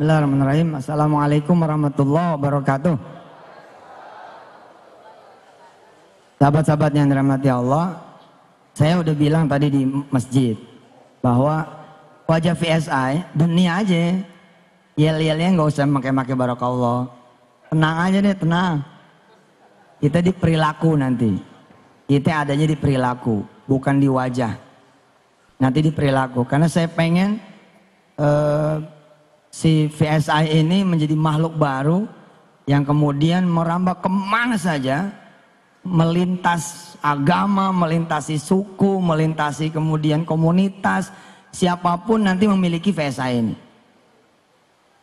Bismillahirrahmanirrahim. Assalamualaikum warahmatullahi wabarakatuh. Sahabat-sahabat yang dirahmati Allah, saya udah bilang tadi di masjid bahwa wajah VSI dunia aja, yel-yelnya nggak usah pakai barakallah. Tenang aja deh, tenang. Kita di perilaku nanti. Kita adanya di perilaku, bukan di wajah. Nanti di perilaku. Karena saya pengen si VSI ini menjadi makhluk baru yang kemudian merambah kemana saja, melintas agama, melintasi suku, melintasi kemudian komunitas, siapapun nanti memiliki VSI ini.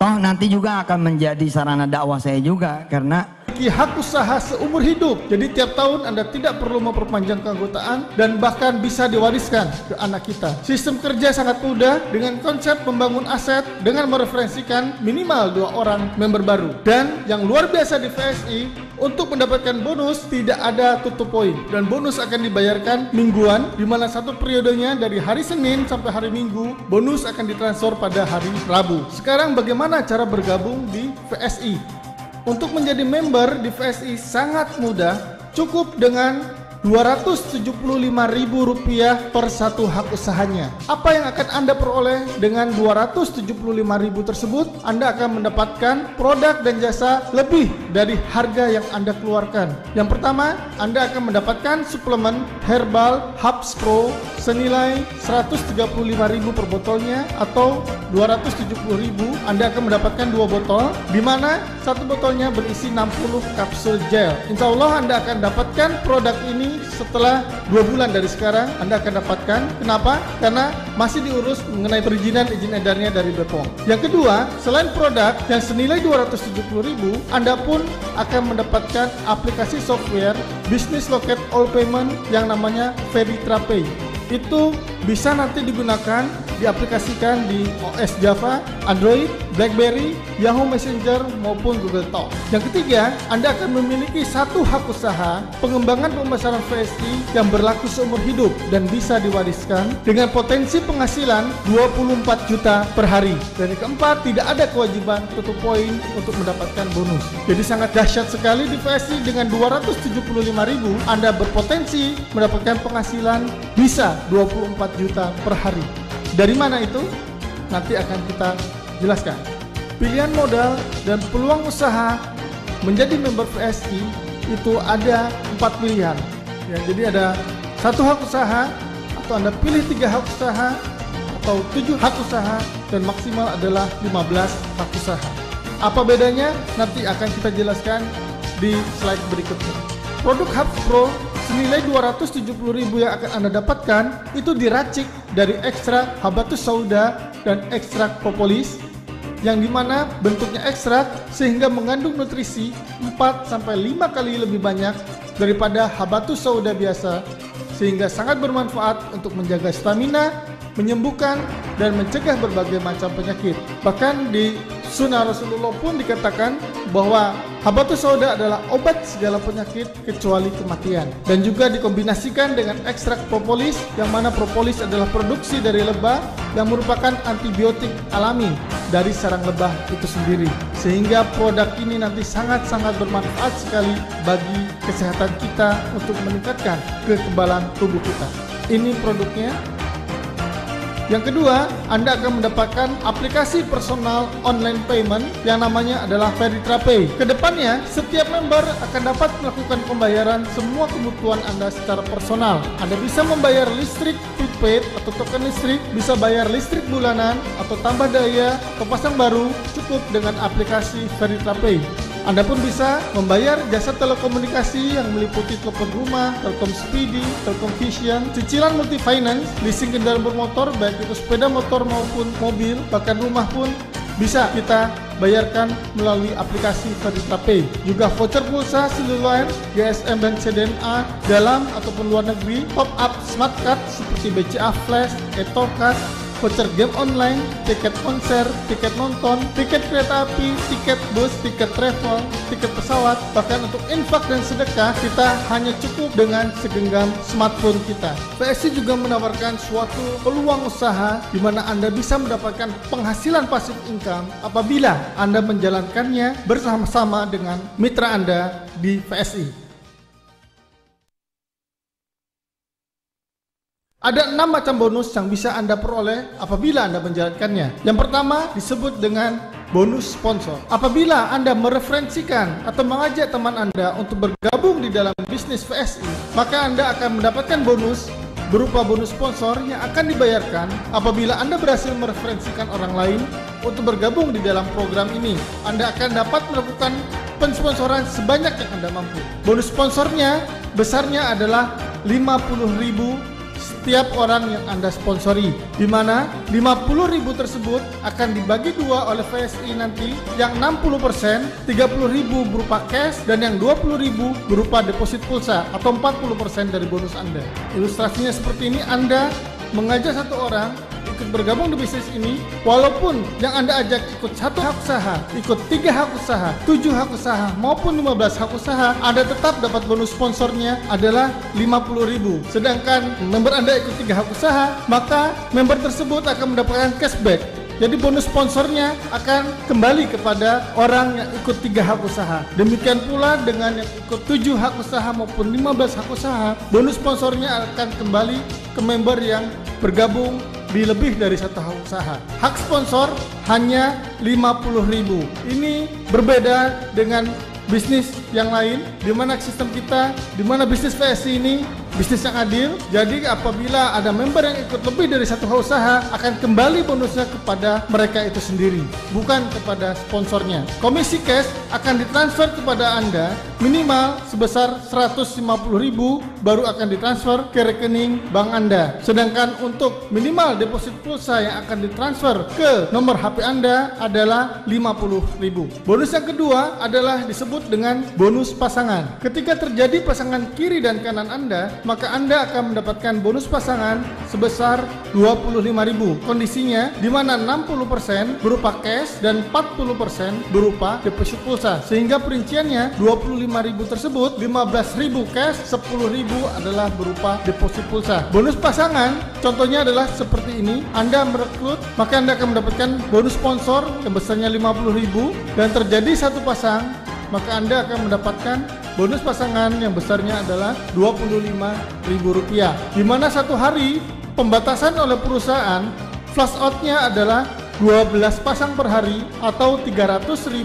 Toh nanti juga akan menjadi sarana dakwah saya juga, karena hak usaha seumur hidup. Jadi tiap tahun Anda tidak perlu memperpanjang keanggotaan dan bahkan bisa diwariskan ke anak kita. Sistem kerja sangat mudah dengan konsep membangun aset dengan mereferensikan minimal 2 orang member baru. Dan yang luar biasa di VSI, untuk mendapatkan bonus tidak ada tutup poin, dan bonus akan dibayarkan mingguan, di mana satu periodenya dari hari Senin sampai hari Minggu, bonus akan ditransfer pada hari Rabu. Sekarang bagaimana cara bergabung di VSI? Untuk menjadi member di VSI sangat mudah, cukup dengan Rp275.000 per satu hak usahanya. Apa yang akan Anda peroleh dengan Rp275.000 tersebut? Anda akan mendapatkan produk dan jasa lebih dari harga yang Anda keluarkan. Yang pertama, Anda akan mendapatkan suplemen herbal Hubs Pro senilai Rp135.000 per botolnya, atau Rp270.000. Anda akan mendapatkan 2 botol, di mana satu botolnya berisi 60 kapsul gel. Insya Allah Anda akan dapatkan produk ini setelah 2 bulan dari sekarang. Anda akan dapatkan. Kenapa? Karena masih diurus mengenai perizinan izin edarnya dari BPOM. Yang kedua, selain produk yang senilai Rp270.000, Anda pun akan mendapatkan aplikasi software Business Loket All Payment yang namanya Veritra Pay. Itu bisa nanti digunakan, diaplikasikan di OS Java, Android, BlackBerry, Yahoo Messenger maupun Google Talk. Yang ketiga, Anda akan memiliki satu hak usaha pengembangan pemasaran VSI yang berlaku seumur hidup dan bisa diwariskan dengan potensi penghasilan 24 juta per hari. Dan yang keempat, tidak ada kewajiban tutup poin untuk mendapatkan bonus. Jadi sangat dahsyat sekali di VSI. Dengan Rp275.000 Anda berpotensi mendapatkan penghasilan bisa 24 juta per hari. Dari mana itu? Nanti akan kita jelaskan. Pilihan modal dan peluang usaha menjadi member VSI itu ada 4 pilihan. Ya, jadi ada 1 hak usaha, atau Anda pilih 3 hak usaha, atau 7 hak usaha, dan maksimal adalah 15 hak usaha. Apa bedanya? Nanti akan kita jelaskan di slide berikutnya. Produk Hubs Pro senilai Rp270.000 yang akan Anda dapatkan itu diracik dari ekstrak habatus sauda dan ekstrak propolis, yang dimana bentuknya ekstrak sehingga mengandung nutrisi 4-5 kali lebih banyak daripada habatus sauda biasa, sehingga sangat bermanfaat untuk menjaga stamina, menyembuhkan, dan mencegah berbagai macam penyakit. Bahkan di Sunnah Rasulullah pun dikatakan bahwa habatus sauda adalah obat segala penyakit kecuali kematian. Dan juga dikombinasikan dengan ekstrak propolis, yang mana propolis adalah produksi dari lebah yang merupakan antibiotik alami dari sarang lebah itu sendiri. Sehingga produk ini nanti sangat-sangat bermanfaat sekali bagi kesehatan kita untuk meningkatkan kekebalan tubuh kita. Ini produknya. Yang kedua, Anda akan mendapatkan aplikasi personal online payment yang namanya adalah Veritra Pay. Kedepannya, setiap member akan dapat melakukan pembayaran semua kebutuhan Anda secara personal. Anda bisa membayar listrik prepaid atau token listrik, bisa bayar listrik bulanan atau tambah daya atau pasang baru, cukup dengan aplikasi Veritra Pay. Anda pun bisa membayar jasa telekomunikasi yang meliputi telepon rumah, Telkom Speedy, Telkom Vision, cicilan multi finance, leasing kendaraan bermotor baik itu sepeda motor maupun mobil, bahkan rumah pun bisa kita bayarkan melalui aplikasi Veritra Pay. Juga voucher pulsa seluler, GSM dan CDMA dalam ataupun luar negeri, top up smart card seperti BCA Flash, ETOCAS, voucher game online, tiket konser, tiket nonton, tiket kereta api, tiket bus, tiket travel, tiket pesawat, bahkan untuk infak dan sedekah kita hanya cukup dengan segenggam smartphone kita. PSI juga menawarkan suatu peluang usaha di mana Anda bisa mendapatkan penghasilan pasif income apabila Anda menjalankannya bersama-sama dengan mitra Anda di PSI. Ada 6 macam bonus yang bisa Anda peroleh apabila Anda menjalankannya. Yang pertama disebut dengan bonus sponsor. Apabila Anda mereferensikan atau mengajak teman Anda untuk bergabung di dalam bisnis PSI, maka Anda akan mendapatkan bonus berupa bonus sponsor yang akan dibayarkan apabila Anda berhasil mereferensikan orang lain untuk bergabung di dalam program ini. Anda akan dapat melakukan pensponsoran sebanyak yang Anda mampu. Bonus sponsornya besarnya adalah 50.000 setiap orang yang Anda sponsori, di mana 50.000 tersebut akan dibagi dua oleh PSI nanti, yang 60% 30.000 berupa cash dan yang 20.000 berupa deposit pulsa atau 40% dari bonus Anda. Ilustrasinya seperti ini, Anda mengajak satu orang ikut bergabung di bisnis ini, walaupun yang Anda ajak ikut 1 hak usaha, ikut 3 hak usaha, 7 hak usaha maupun 15 hak usaha, Anda tetap dapat bonus sponsornya adalah 50.000. Sedangkan member Anda ikut 3 hak usaha, maka member tersebut akan mendapatkan cashback. Jadi bonus sponsornya akan kembali kepada orang yang ikut 3 hak usaha. Demikian pula dengan yang ikut 7 hak usaha maupun 15 hak usaha, bonus sponsornya akan kembali ke member yang bergabung di lebih dari 1 hak usaha. Hak sponsor hanya 50.000. Ini berbeda dengan bisnis yang lain, di mana sistem kita, di mana bisnis PSI ini bisnis yang adil. Jadi apabila ada member yang ikut lebih dari 1 hak usaha, akan kembali bonusnya kepada mereka itu sendiri, bukan kepada sponsornya. Komisi cash akan ditransfer kepada Anda minimal sebesar 150.000 baru akan ditransfer ke rekening bank Anda. Sedangkan untuk minimal deposit pulsa yang akan ditransfer ke nomor HP Anda adalah 50.000. Bonus yang kedua adalah disebut dengan bonus pasangan. Ketika terjadi pasangan kiri dan kanan Anda, maka Anda akan mendapatkan bonus pasangan sebesar 25.000. Kondisinya di mana 60% berupa cash dan 40% berupa deposit pulsa. Sehingga perinciannya 25.000 tersebut 15.000 cash, 10.000 adalah berupa deposit pulsa. Bonus pasangan contohnya adalah seperti ini. Anda merekrut, maka Anda akan mendapatkan bonus sponsor yang besarnya 50.000, dan terjadi 1 pasang, maka Anda akan mendapatkan bonus pasangan yang besarnya adalah Rp25.000, di mana 1 hari pembatasan oleh perusahaan flash out-nya adalah 12 pasang per hari atau 300.000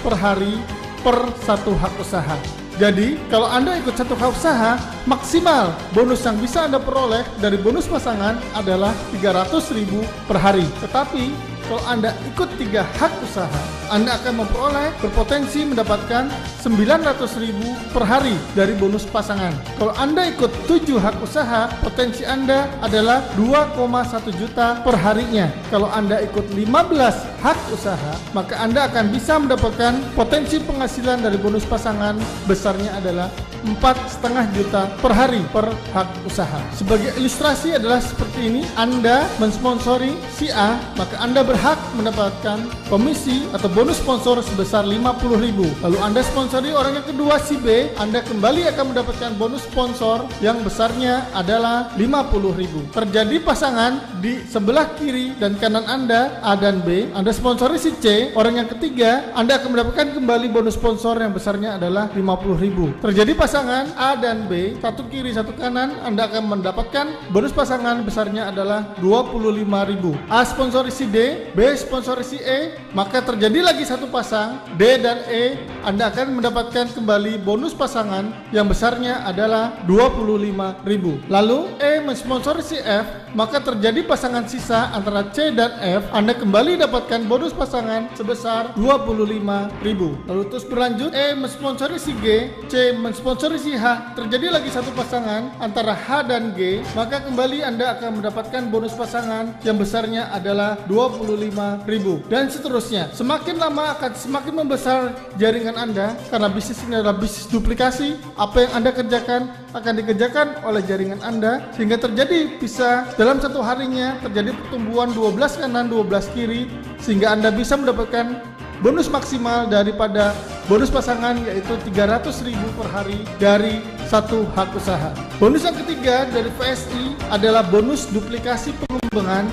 per hari per 1 hak usaha. Jadi kalau Anda ikut 1 hak usaha, maksimal bonus yang bisa Anda peroleh dari bonus pasangan adalah 300.000 per hari. Tetapi kalau Anda ikut 3 hak usaha, Anda akan memperoleh berpotensi mendapatkan 900.000 per hari dari bonus pasangan. Kalau Anda ikut 7 hak usaha, potensi Anda adalah 2,1 juta per harinya. Kalau Anda ikut 15 hak usaha, maka Anda akan bisa mendapatkan potensi penghasilan dari bonus pasangan besarnya adalah 4,5 juta per hari per hak usaha. Sebagai ilustrasi adalah seperti ini, Anda mensponsori si A, maka Anda berhak mendapatkan komisi atau bonus sponsor sebesar 50.000. Lalu Anda sponsori orang yang kedua si B, Anda kembali akan mendapatkan bonus sponsor yang besarnya adalah 50.000. Terjadi pasangan di sebelah kiri dan kanan Anda, A dan B. Anda sponsori si C, orang yang ketiga, Anda akan mendapatkan kembali bonus sponsor yang besarnya adalah 50.000. Terjadi pasangan A dan B, 1 kiri 1 kanan, Anda akan mendapatkan bonus pasangan besarnya adalah 25.000. A sponsori si D, B sponsori si E, maka terjadi lagi 1 pasang D dan E, Anda akan mendapatkan kembali bonus pasangan yang besarnya adalah 25.000. Lalu E mensponsori si F, maka terjadi pasangan sisa antara C dan F, Anda kembali dapatkan bonus pasangan sebesar 25.000. Lalu terus berlanjut, E mensponsori si G, C mensponsori si H, terjadi lagi 1 pasangan antara H dan G, maka kembali Anda akan mendapatkan bonus pasangan yang besarnya adalah 25.000, dan seterusnya. Semakin lama akan semakin membesar jaringan Anda, karena bisnis ini adalah bisnis duplikasi. Apa yang Anda kerjakan akan dikerjakan oleh jaringan Anda, sehingga sehingga bisa dalam satu harinya terjadi pertumbuhan 12 kanan 12 kiri, sehingga Anda bisa mendapatkan bonus maksimal daripada bonus pasangan, yaitu 300.000 per hari dari satu hak usaha. Bonus yang ketiga dari VSI adalah bonus duplikasi pengembangan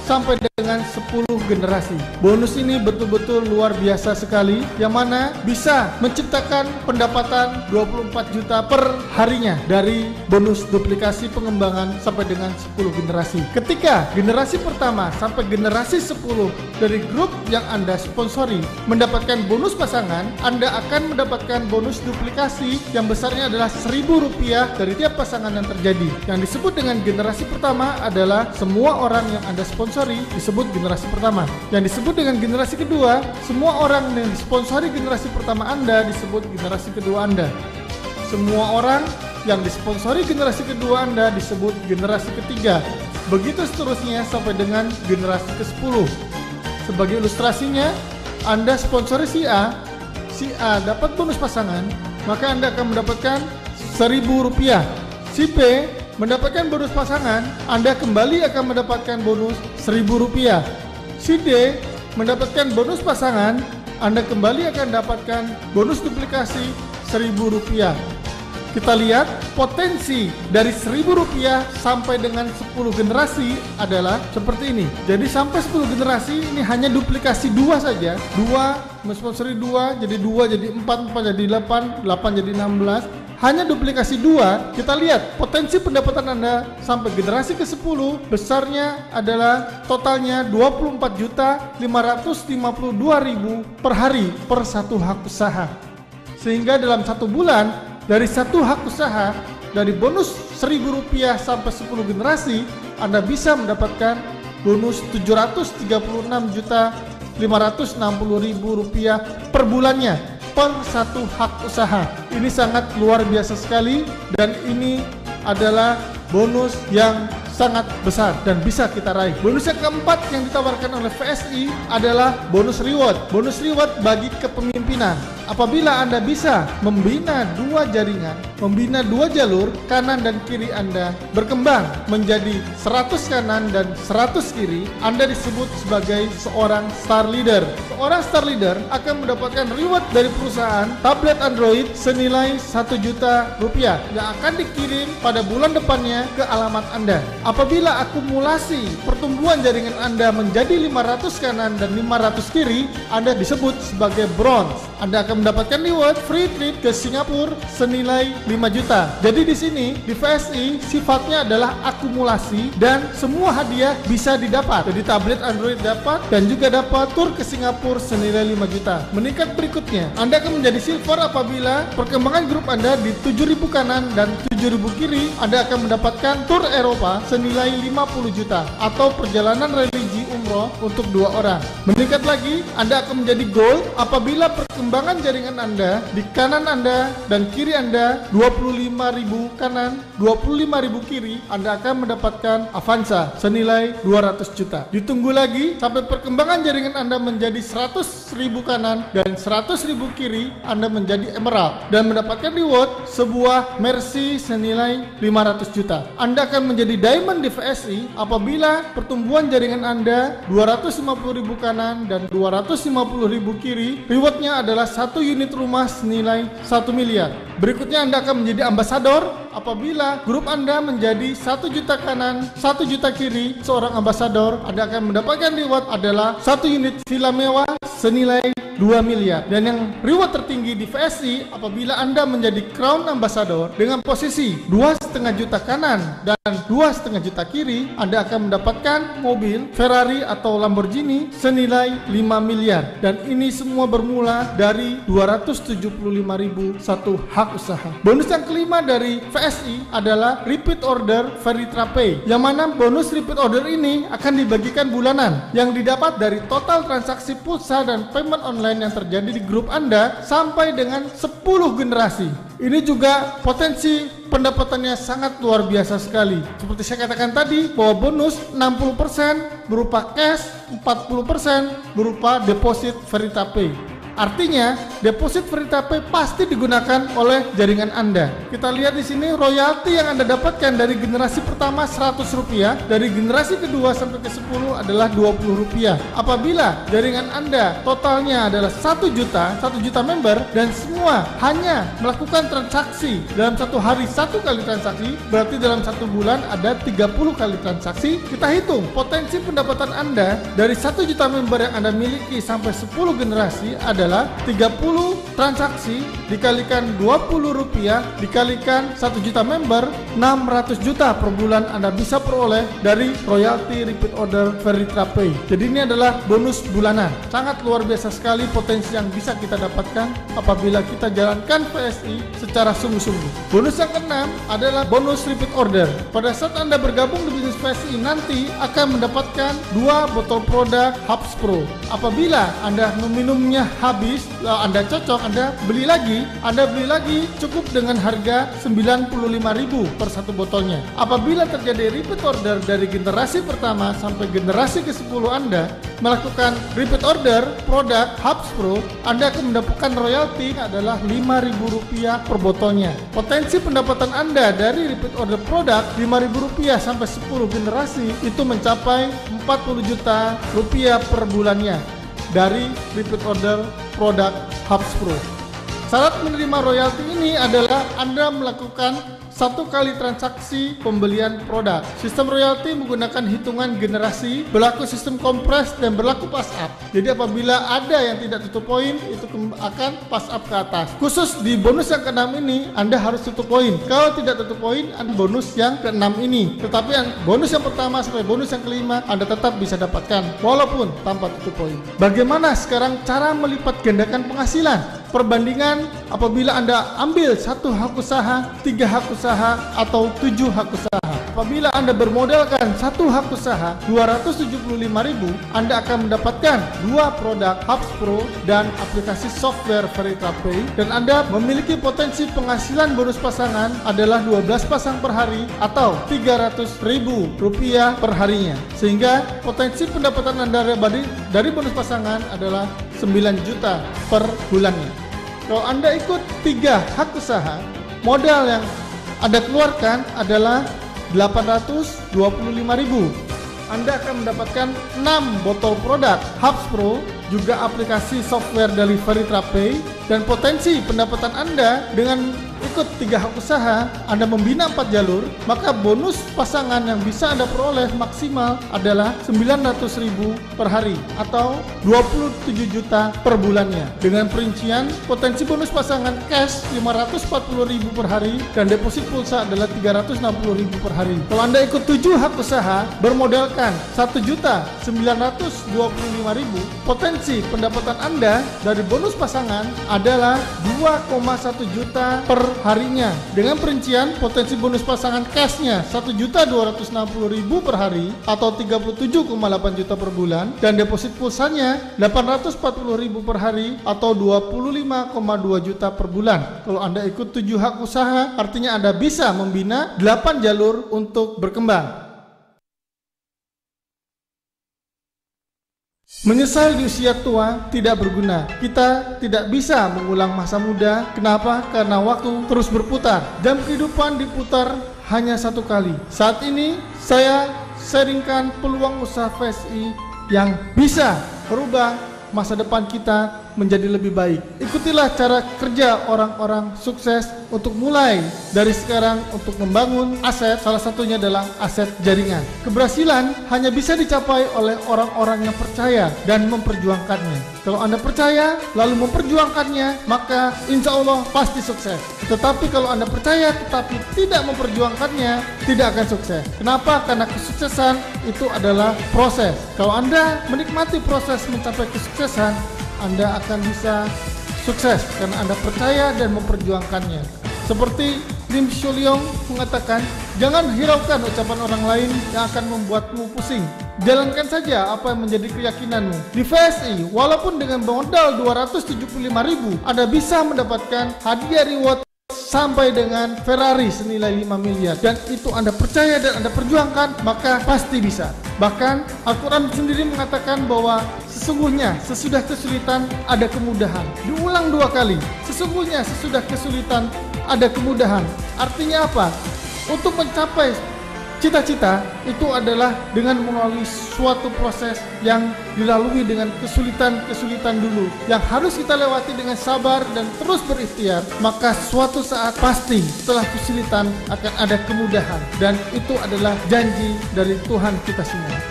sampai dengan 10 generasi. Bonus ini betul-betul luar biasa sekali, yang mana bisa menciptakan pendapatan 24 juta per harinya dari bonus duplikasi pengembangan sampai dengan 10 generasi. Ketika generasi pertama sampai generasi 10 dari grup yang Anda sponsori mendapatkan bonus pasangan, Anda akan mendapatkan bonus duplikasi yang besarnya adalah Rp1.000 dari tiap pasangan yang terjadi. Yang disebut dengan generasi pertama adalah semua orang yang Anda sponsori disebut generasi pertama. Yang disebut dengan generasi kedua, semua orang yang disponsori generasi pertama Anda disebut generasi kedua Anda. Semua orang yang disponsori generasi kedua Anda disebut generasi ketiga. Begitu seterusnya sampai dengan generasi ke-10. Sebagai ilustrasinya, Anda sponsori si A dapat bonus pasangan, maka Anda akan mendapatkan Rp1.000. Si B mendapatkan bonus pasangan, Anda kembali akan mendapatkan bonus Rp1.000. Si D mendapatkan bonus pasangan, Anda kembali akan mendapatkan bonus duplikasi Rp1.000. Kita lihat potensi dari Rp1.000 sampai dengan 10 generasi adalah seperti ini. Jadi sampai 10 generasi ini hanya duplikasi 2 saja. 2 mensponsori 2 jadi 2 jadi 4, 4 jadi 8, 8 jadi 16. Hanya duplikasi 2, kita lihat potensi pendapatan Anda sampai generasi ke-10 besarnya adalah totalnya Rp24.552.000 per hari per satu hak usaha. Sehingga dalam satu bulan dari satu hak usaha, dari bonus Rp1.000 sampai 10 generasi, Anda bisa mendapatkan bonus Rp734.560.000 per bulannya per satu hak usaha. Ini sangat luar biasa sekali, dan ini adalah bonus yang sangat besar dan bisa kita raih. Bonus yang keempat yang ditawarkan oleh VSI adalah bonus reward. Bonus reward bagi kepemimpinan. Apabila Anda bisa membina 2 jaringan, membina 2 jalur kanan dan kiri Anda berkembang menjadi 100 kanan dan 100 kiri, Anda disebut sebagai seorang star leader. Seorang star leader akan mendapatkan reward dari perusahaan tablet Android senilai Rp1.000.000 yang akan dikirim pada bulan depannya ke alamat Anda. Apabila akumulasi pertumbuhan jaringan Anda menjadi 500 kanan dan 500 kiri, Anda disebut sebagai bronze. Anda akan mendapatkan reward free trip ke Singapura senilai 5 juta. Jadi di sini di VSI sifatnya adalah akumulasi dan semua hadiah bisa didapat. Jadi tablet Android dapat dan juga dapat tur ke Singapura senilai 5 juta. Meningkat berikutnya, Anda akan menjadi silver apabila perkembangan grup Anda di 7.000 kanan dan 7.000 kiri, Anda akan mendapatkan tur Eropa senilai 50 juta atau perjalanan religi umroh untuk 2 orang. Meningkat lagi, Anda akan menjadi gold apabila perkembangan jaringan Anda di kanan Anda dan kiri Anda 25.000 kanan, 25.000 kiri, Anda akan mendapatkan Avanza senilai 200 juta. Ditunggu lagi sampai perkembangan jaringan Anda menjadi 100.000 kanan dan 100.000 kiri, Anda menjadi Emerald dan mendapatkan reward sebuah Mercy senilai 500 juta. Anda akan menjadi Diamond di VSI apabila pertumbuhan jaringan Anda 250.000 kanan dan 250.000 kiri, rewardnya adalah 1 unit rumah senilai 1 miliar. Berikutnya Anda akan menjadi ambasador apabila grup Anda menjadi 1 juta kanan, 1 juta kiri, seorang ambasador, Anda akan mendapatkan reward adalah 1 unit villa mewah senilai 2 miliar. Dan yang reward tertinggi di VSI apabila Anda menjadi Crown Ambassador dengan posisi 2,5 juta kanan dan 2,5 juta kiri, Anda akan mendapatkan mobil Ferrari atau Lamborghini senilai 5 miliar. Dan ini semua bermula dari 275.000 satu hak usaha. Bonus yang kelima dari VSI adalah repeat order Veritra Pay, yang mana bonus repeat order ini akan dibagikan bulanan yang didapat dari total transaksi pulsa dan payment online yang terjadi di grup Anda sampai dengan 10 generasi. Ini juga potensi pendapatannya sangat luar biasa sekali. Seperti saya katakan tadi, bahwa bonus 60% berupa cash, 40% berupa deposit Veritra Pay. Artinya, deposit VeriTrapay pasti digunakan oleh jaringan Anda. Kita lihat di sini royalti yang Anda dapatkan dari generasi pertama Rp100, dari generasi kedua sampai ke 10 adalah Rp20. Apabila jaringan Anda totalnya adalah 1 juta member dan semua hanya melakukan transaksi dalam satu hari 1 kali transaksi, berarti dalam 1 bulan ada 30 kali transaksi. Kita hitung potensi pendapatan Anda dari 1 juta member yang Anda miliki sampai 10 generasi adalah 30 transaksi dikalikan Rp20 dikalikan 1 juta member, 600 juta per bulan Anda bisa peroleh dari royalti repeat order VeriTrapay. Jadi ini adalah bonus bulanan. Sangat luar biasa sekali potensi yang bisa kita dapatkan apabila kita jalankan PSI secara sungguh-sungguh. Bonus yang keenam adalah bonus repeat order. Pada saat Anda bergabung di bisnis PSI nanti akan mendapatkan 2 botol produk Hubs Pro. Apabila Anda meminumnya habis, Anda cocok, Anda beli lagi cukup dengan harga Rp95.000 per 1 botolnya. Apabila terjadi repeat order dari generasi pertama sampai generasi ke-10 Anda melakukan repeat order produk Hubs Pro, Anda akan mendapatkan royalti adalah Rp5.000 per botolnya. Potensi pendapatan Anda dari repeat order produk Rp5.000 sampai 10 generasi itu mencapai Rp40 juta per bulannya dari repeat order produk Hubs Pro. Syarat menerima royalti ini adalah Anda melakukan 1 kali transaksi pembelian produk. Sistem royalti menggunakan hitungan generasi, berlaku sistem kompres dan berlaku pass up. Jadi apabila ada yang tidak tutup poin, itu akan pass up ke atas. Khusus di bonus yang ke-6 ini, Anda harus tutup poin. Kalau tidak tutup poin, Anda bonus yang ke-6 ini. Tetapi yang bonus yang pertama sampai bonus yang ke-5, Anda tetap bisa dapatkan walaupun tanpa tutup poin. Bagaimana sekarang cara melipat gandakan penghasilan? Perbandingan apabila Anda ambil 1 hak usaha, 3 hak usaha, atau 7 hak usaha. Apabila Anda bermodalkan 1 hak usaha Rp275.000, Anda akan mendapatkan 2 produk Hubs Pro dan aplikasi software VeriTrapay, dan Anda memiliki potensi penghasilan bonus pasangan adalah 12 pasang per hari atau Rp300.000 per harinya. Sehingga potensi pendapatan Anda dari bonus pasangan adalah 9 juta per bulannya. Kalau Anda ikut 3 hak usaha, modal yang Anda keluarkan adalah Rp825.000. Anda akan mendapatkan 6 botol produk Hubs Pro, juga aplikasi software dari VeriTrapay, dan potensi pendapatan Anda dengan ikut 3 hak usaha, Anda membina 4 jalur, maka bonus pasangan yang bisa Anda peroleh maksimal adalah Rp900.000 per hari atau 27 juta per bulannya. Dengan perincian, potensi bonus pasangan cash Rp540.000 per hari dan deposit pulsa adalah Rp360.000 per hari. Kalau Anda ikut 7 hak usaha bermodalkan Rp1.925.000, potensi pendapatan Anda dari bonus pasangan adalah 2,1 juta per harinya. Dengan perincian, potensi bonus pasangan cashnya Rp1.260.000 per hari atau 37,8 juta per bulan, dan deposit pulsanya Rp840.000 per hari atau 25,2 juta per bulan. Kalau Anda ikut 7 hak usaha, artinya Anda bisa membina 8 jalur untuk berkembang. Menyesal di usia tua tidak berguna. Kita tidak bisa mengulang masa muda. Kenapa? Karena waktu terus berputar. Jam kehidupan diputar hanya 1 kali. Saat ini saya sharingkan peluang usaha PSI yang bisa merubah masa depan kita menjadi lebih baik. Ikutilah cara kerja orang-orang sukses untuk mulai dari sekarang untuk membangun aset. Salah satunya adalah aset jaringan. Keberhasilan hanya bisa dicapai oleh orang-orang yang percaya dan memperjuangkannya. Kalau Anda percaya lalu memperjuangkannya, maka insya Allah pasti sukses. Tetapi kalau Anda percaya tetapi tidak memperjuangkannya, tidak akan sukses. Kenapa? Karena kesuksesan itu adalah proses. Kalau Anda menikmati proses mencapai kesuksesan, Anda akan bisa sukses karena Anda percaya dan memperjuangkannya. Seperti Lim Shulyong mengatakan, jangan hiraukan ucapan orang lain yang akan membuatmu pusing. Jalankan saja apa yang menjadi keyakinanmu. Di PSI, walaupun dengan modal Rp275.000, Anda bisa mendapatkan hadiah reward sampai dengan Ferrari senilai 5 miliar dan itu Anda percaya dan Anda perjuangkan, maka pasti bisa. Bahkan Al-Quran sendiri mengatakan bahwa sesungguhnya sesudah kesulitan ada kemudahan. Diulang 2 kali. Sesungguhnya sesudah kesulitan ada kemudahan. Artinya apa? Untuk mencapai cita-cita itu adalah dengan melalui suatu proses yang dilalui dengan kesulitan-kesulitan dulu yang harus kita lewati dengan sabar dan terus berikhtiar. Maka suatu saat pasti setelah kesulitan akan ada kemudahan, dan itu adalah janji dari Tuhan kita semua.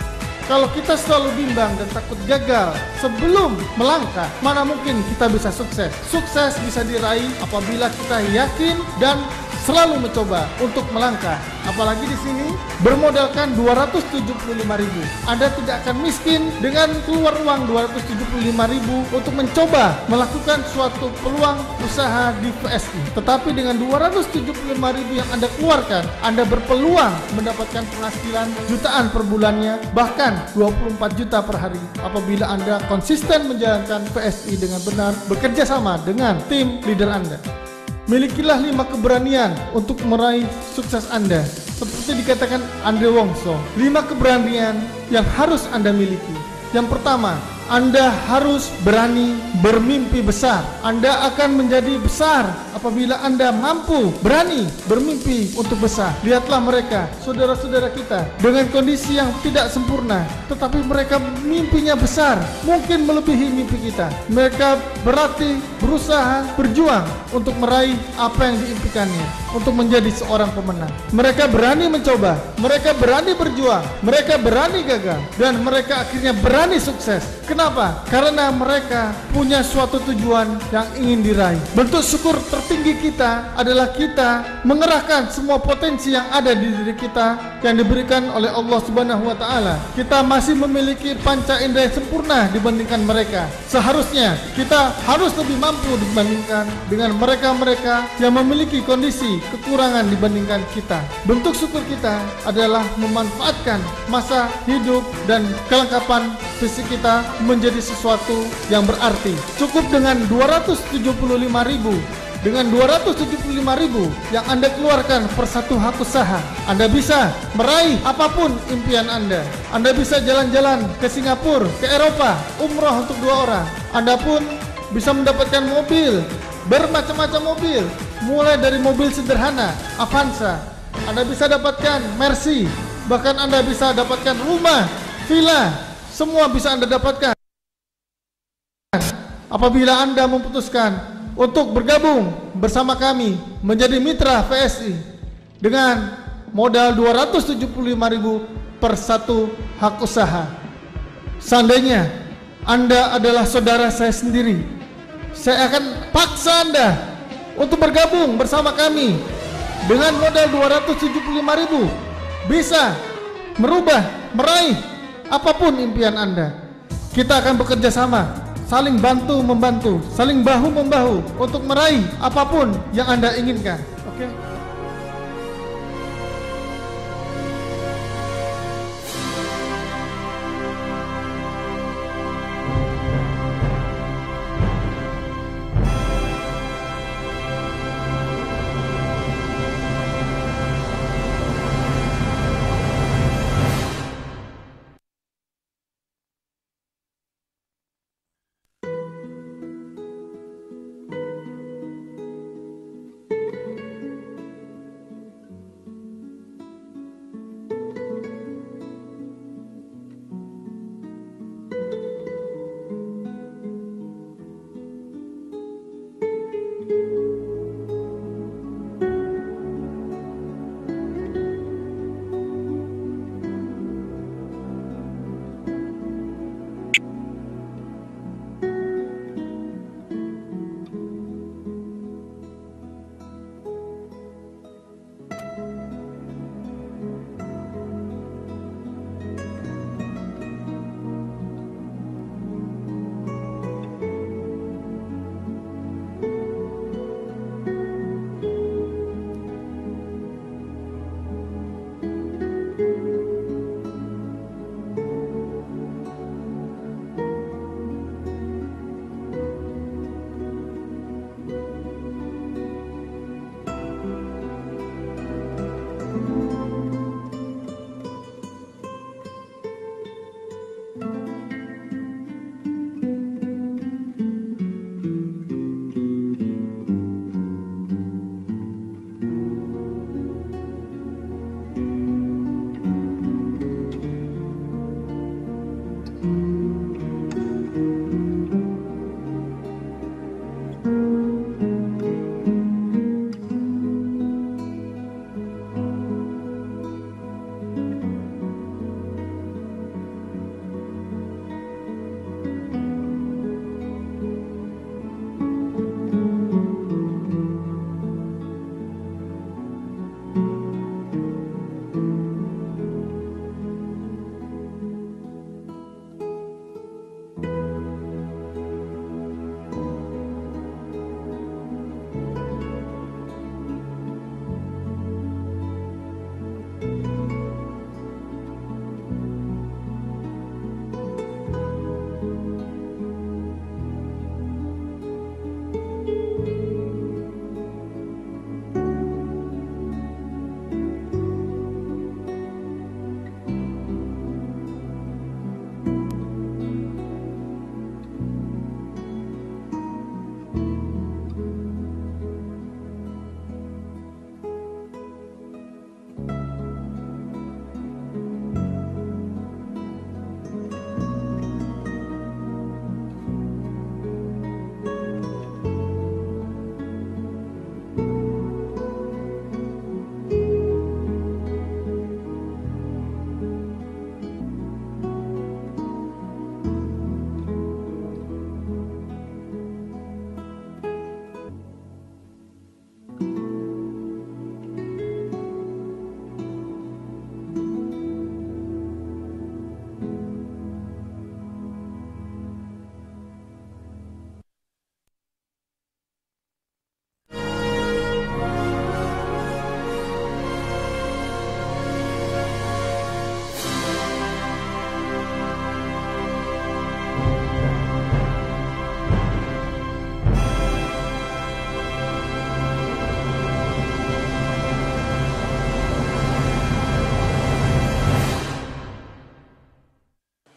Kalau kita selalu bimbang dan takut gagal sebelum melangkah, mana mungkin kita bisa sukses. Sukses bisa diraih apabila kita yakin dan selalu mencoba untuk melangkah. Apalagi di sini bermodalkan 275.000. Anda tidak akan miskin dengan keluar uang 275.000 untuk mencoba melakukan suatu peluang usaha di PSI. Tetapi dengan 275.000 yang Anda keluarkan, Anda berpeluang mendapatkan penghasilan jutaan per bulannya, bahkan 24 juta per hari apabila Anda konsisten menjalankan PSI dengan benar, bekerja sama dengan tim leader Anda. Milikilah 5 keberanian untuk meraih sukses Anda. Seperti dikatakan Andre Wongso, 5 keberanian yang harus Anda miliki. Yang pertama, Anda harus berani bermimpi besar. Anda akan menjadi besar apabila Anda mampu berani bermimpi untuk besar. Lihatlah mereka, saudara-saudara kita, dengan kondisi yang tidak sempurna, tetapi mereka mimpinya besar, mungkin melebihi mimpi kita. Mereka berarti berusaha, berjuang untuk meraih apa yang diimpikannya, untuk menjadi seorang pemenang. Mereka berani mencoba, mereka berani berjuang, mereka berani gagal, dan mereka akhirnya berani sukses. Kenapa? Karena mereka punya suatu tujuan yang ingin diraih. Bentuk syukur tertinggi kita adalah kita mengerahkan semua potensi yang ada di diri kita yang diberikan oleh Allah Subhanahu wa taala. Kita masih memiliki panca indera yang sempurna dibandingkan mereka. Seharusnya kita harus lebih mampu dibandingkan dengan mereka-mereka yang memiliki kondisi kekurangan dibandingkan kita. Bentuk syukur kita adalah memanfaatkan masa hidup dan kelengkapan fisik kita menjadi sesuatu yang berarti. Cukup dengan 275.000, dengan 275.000 yang Anda keluarkan per satu hak usaha, Anda bisa meraih apapun impian Anda. Anda bisa jalan-jalan ke Singapura, ke Eropa, umroh untuk 2 orang. Anda pun bisa mendapatkan mobil, bermacam-macam mobil, mulai dari mobil sederhana, Avanza. Anda bisa dapatkan Mercy, bahkan Anda bisa dapatkan rumah, villa, semua bisa Anda dapatkan apabila Anda memutuskan untuk bergabung bersama kami menjadi mitra PSI dengan modal 275.000 per satu hak usaha. Seandainya Anda adalah saudara saya sendiri, saya akan paksa Anda untuk bergabung bersama kami dengan modal 275.000, bisa merubah, meraih apapun impian Anda. Kita akan bekerja sama, saling bantu-membantu, saling bahu-membahu untuk meraih apapun yang Anda inginkan. Oke?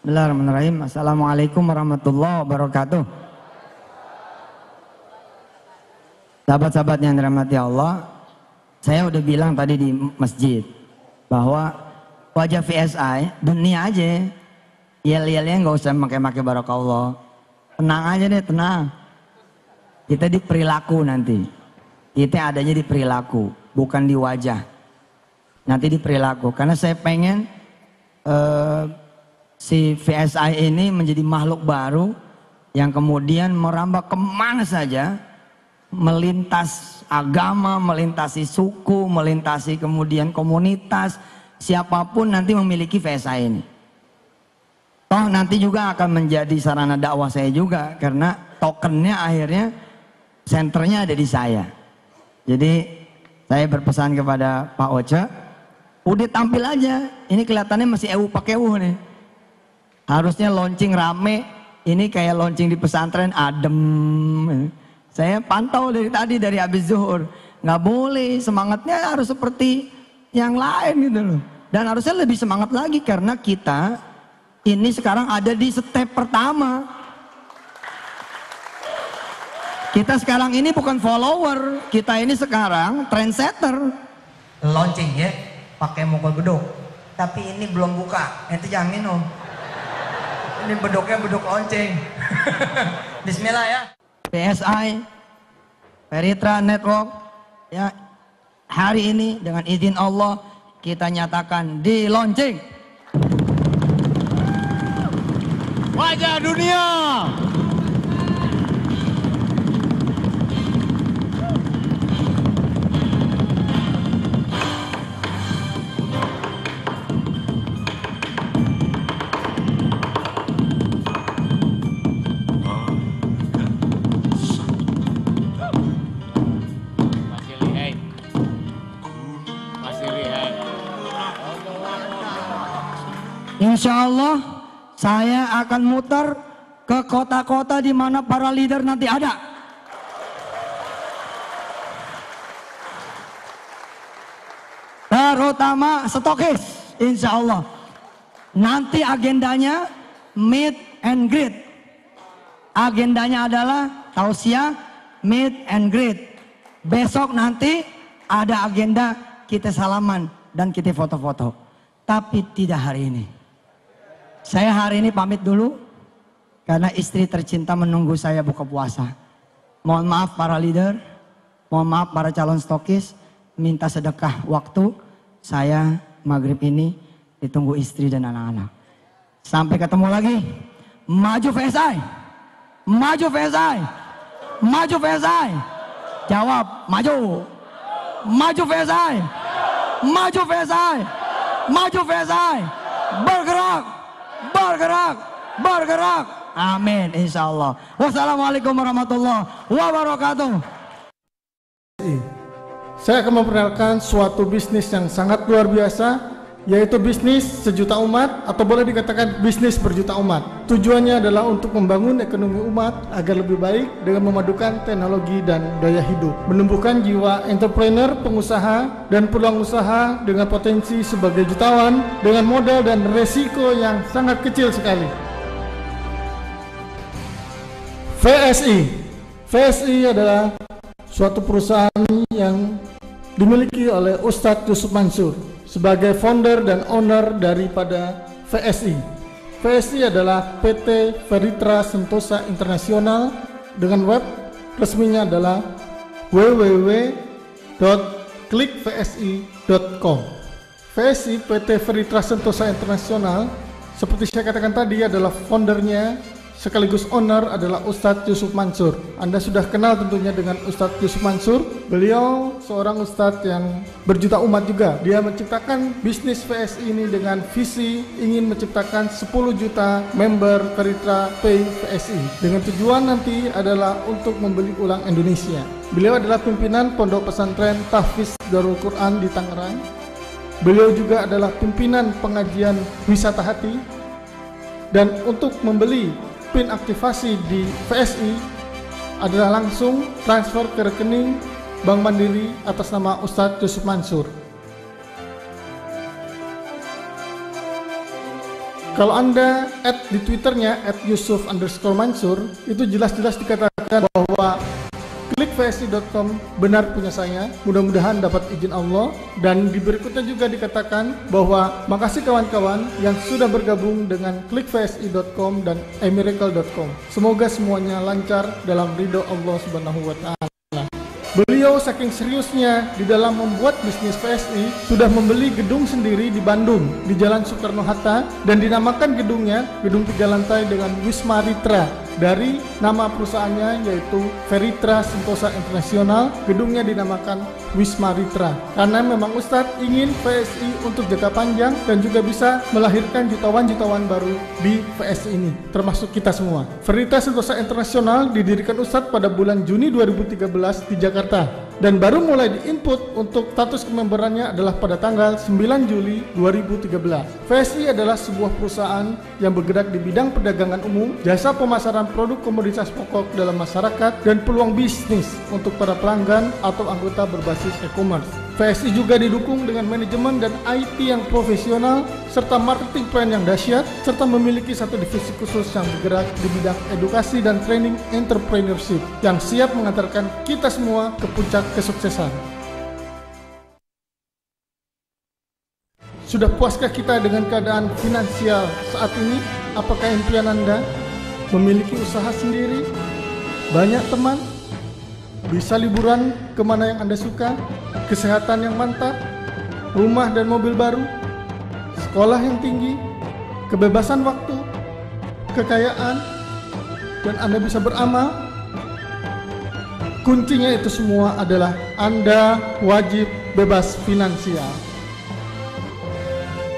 Bismillahirrahmanirrahim. Assalamualaikum warahmatullahi wabarakatuh. Sahabat-sahabat yang dirahmati Allah, saya udah bilang tadi di masjid bahwa wajah VSI dunia aja, yel-yelnya nggak usah pakai barakallah. Tenang aja deh, tenang. Kita di perilaku nanti. Kita adanya di perilaku, bukan di wajah. Nanti di perilaku. Karena saya pengen si VSI ini menjadi makhluk baru yang kemudian merambah kemana saja, melintas agama, melintasi suku, melintasi kemudian komunitas, siapapun nanti memiliki VSI ini. Toh nanti juga akan menjadi sarana dakwah saya juga, karena tokennya akhirnya senternya ada di saya. Jadi saya berpesan kepada Pak Oce, udah tampil aja, ini kelihatannya masih pakai nih. Harusnya launching rame, ini kayak launching di pesantren adem. Saya pantau dari tadi, dari habis zuhur. Nggak boleh, semangatnya harus seperti yang lain gitu loh. Dan harusnya lebih semangat lagi karena kita ini sekarang ada di step pertama. Kita sekarang ini bukan follower, kita ini sekarang trendsetter. Launching ya, pakai mukul beduk. Tapi ini belum buka, nanti jangan minum. Ini beduknya beduk launching. Bismillah ya. PSI, Veritra Network, ya, hari ini dengan izin Allah kita nyatakan di launching. Wajah dunia. Insya Allah saya akan muter ke kota-kota di mana para leader nanti ada. Terutama stokis, insya Allah. Nanti agendanya meet and greet. Agendanya adalah tausiah, meet and greet. Besok nanti ada agenda kita salaman dan kita foto-foto. Tapi tidak hari ini. Saya hari ini pamit dulu karena istri tercinta menunggu saya buka puasa. Mohon maaf para leader, mohon maaf para calon stokis, minta sedekah waktu. Saya maghrib ini ditunggu istri dan anak-anak. Sampai ketemu lagi. Maju VSI, maju VSI, maju VSI. Jawab, maju. Maju VSI, maju VSI, maju VSI. Bergerak. Bergerak, bergerak. Amin, insya Allah. Wassalamualaikum warahmatullahi wabarakatuh. Saya akan memperkenalkan suatu bisnis yang sangat luar biasa, yaitu bisnis sejuta umat atau boleh dikatakan bisnis berjuta umat. Tujuannya adalah untuk membangun ekonomi umat agar lebih baik dengan memadukan teknologi dan gaya hidup, menumbuhkan jiwa entrepreneur, pengusaha, dan peluang usaha dengan potensi sebagai jutawan dengan modal dan resiko yang sangat kecil sekali. VSI adalah suatu perusahaan yang dimiliki oleh Ustadz Yusuf Mansur sebagai founder dan owner daripada VSI. VSI adalah PT Veritra Sentosa Internasional dengan web resminya adalah www.klikvsi.com. VSI PT Veritra Sentosa Internasional, seperti saya katakan tadi, adalah foundernya sekaligus owner adalah Ustadz Yusuf Mansur. Anda sudah kenal tentunya dengan Ustadz Yusuf Mansur. Beliau seorang Ustadz yang berjuta umat juga. Dia menciptakan bisnis VSI ini dengan visi ingin menciptakan 10 juta member Veritra Pay VSI. Dengan tujuan nanti adalah untuk membeli ulang Indonesia. Beliau adalah pimpinan Pondok Pesantren Tahfiz Darul Quran di Tangerang. Beliau juga adalah pimpinan pengajian Wisata Hati. Dan untuk membeli PIN aktivasi di VSI adalah langsung transfer ke rekening Bank Mandiri atas nama Ustadz Yusuf Mansur. Kalau Anda add di Twitternya @yusuf_mansur, itu jelas-jelas dikatakan bahwa klikvsi.com benar punya saya, mudah-mudahan dapat izin Allah. Dan di berikutnya juga dikatakan bahwa makasih kawan-kawan yang sudah bergabung dengan klikvsi.com dan emiracle.com. Semoga semuanya lancar dalam ridho Allah Subhanahu wa Ta'ala. Beliau saking seriusnya di dalam membuat bisnis VSI sudah membeli gedung sendiri di Bandung di Jalan Soekarno-Hatta, dan dinamakan gedungnya gedung 3 lantai dengan Wisma Ritra dari nama perusahaannya yaitu Veritra Sentosa Internasional. Gedungnya dinamakan Wisma Ritra karena memang Ustadz ingin VSI untuk jangka panjang dan juga bisa melahirkan jutawan-jutawan baru di VSI ini, termasuk kita semua. Veritra Sentosa Internasional didirikan Ustadz pada bulan Juni 2013 di Jakarta, dan baru mulai diinput untuk status kememberannya adalah pada tanggal 9 Juli 2013. VSI adalah sebuah perusahaan yang bergerak di bidang perdagangan umum, jasa pemasaran produk komoditas pokok dalam masyarakat, dan peluang bisnis untuk para pelanggan atau anggota berbasis e-commerce. VSI juga didukung dengan manajemen dan IT yang profesional serta marketing plan yang dahsyat, serta memiliki satu divisi khusus yang bergerak di bidang edukasi dan training entrepreneurship yang siap mengantarkan kita semua ke puncak kesuksesan. Sudah puaskah kita dengan keadaan finansial saat ini? Apakah impian Anda memiliki usaha sendiri, banyak teman, bisa liburan kemana yang Anda suka, kesehatan yang mantap, rumah dan mobil baru, sekolah yang tinggi, kebebasan waktu, kekayaan, dan Anda bisa beramal? Kuncinya itu semua adalah Anda wajib bebas finansial.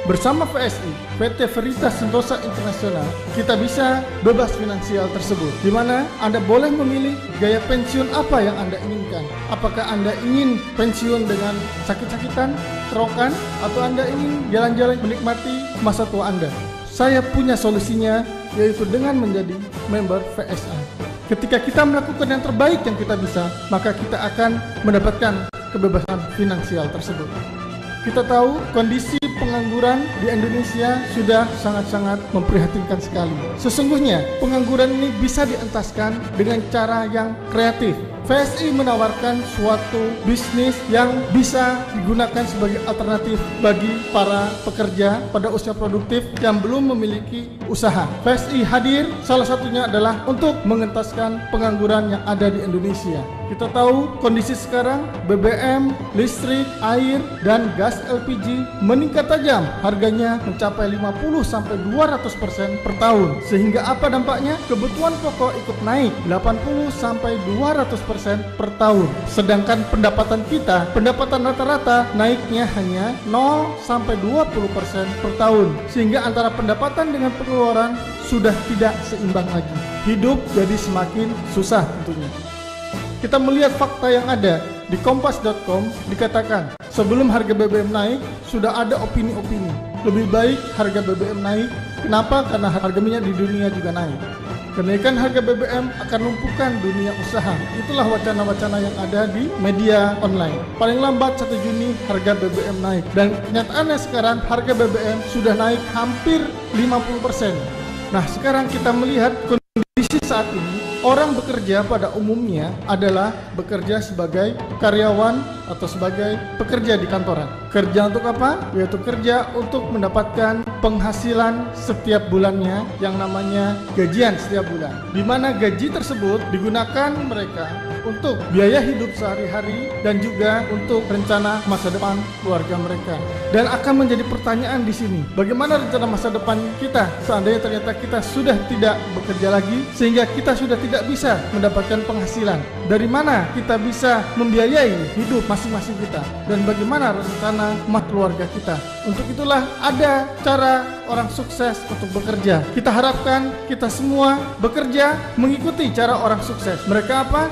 Bersama VSI, PT Veritas Sentosa Internasional, kita bisa bebas finansial tersebut, di mana Anda boleh memilih gaya pensiun apa yang Anda inginkan. Apakah Anda ingin pensiun dengan sakit-sakitan, kerokan, atau Anda ingin jalan-jalan menikmati masa tua Anda? Saya punya solusinya, yaitu dengan menjadi member VSI. Ketika kita melakukan yang terbaik yang kita bisa, maka kita akan mendapatkan kebebasan finansial tersebut. Kita tahu kondisi pengangguran di Indonesia sudah sangat-sangat memprihatinkan sekali. Sesungguhnya pengangguran ini bisa dientaskan dengan cara yang kreatif. VSI menawarkan suatu bisnis yang bisa digunakan sebagai alternatif bagi para pekerja pada usia produktif yang belum memiliki usaha. VSI hadir, salah satunya adalah untuk mengentaskan pengangguran yang ada di Indonesia. Kita tahu kondisi sekarang BBM, listrik, air, dan gas LPG meningkat tajam. Harganya mencapai 50-200% per tahun. Sehingga apa dampaknya? Kebutuhan pokok ikut naik 80-200% per tahun. Sedangkan pendapatan kita, pendapatan rata-rata naiknya hanya 0-20% per tahun. Sehingga antara pendapatan dengan pengeluaran sudah tidak seimbang lagi. Hidup jadi semakin susah tentunya. Kita melihat fakta yang ada di kompas.com, dikatakan sebelum harga BBM naik sudah ada opini-opini lebih baik harga BBM naik. Kenapa? Karena harga minyak di dunia juga naik. Kenaikan harga BBM akan lumpuhkan dunia usaha. Itulah wacana-wacana yang ada di media online. Paling lambat 1 Juni harga BBM naik. Dan kenyataannya sekarang harga BBM sudah naik hampir 50%. Nah, sekarang kita melihat kondisi saat ini. Orang bekerja pada umumnya adalah bekerja sebagai karyawan atau sebagai pekerja di kantoran. Kerja untuk apa? Yaitu kerja untuk mendapatkan penghasilan setiap bulannya yang namanya gajian setiap bulan. Di mana gaji tersebut digunakan mereka untuk biaya hidup sehari-hari dan juga untuk rencana masa depan keluarga mereka. Dan akan menjadi pertanyaan di sini, bagaimana rencana masa depan kita seandainya ternyata kita sudah tidak bekerja lagi, sehingga kita sudah tidak bisa mendapatkan penghasilan. Dari mana kita bisa membiayai hidup masing-masing kita, dan bagaimana rencana keluarga kita? Untuk itulah ada cara orang sukses untuk bekerja. Kita harapkan kita semua bekerja mengikuti cara orang sukses. Mereka apa?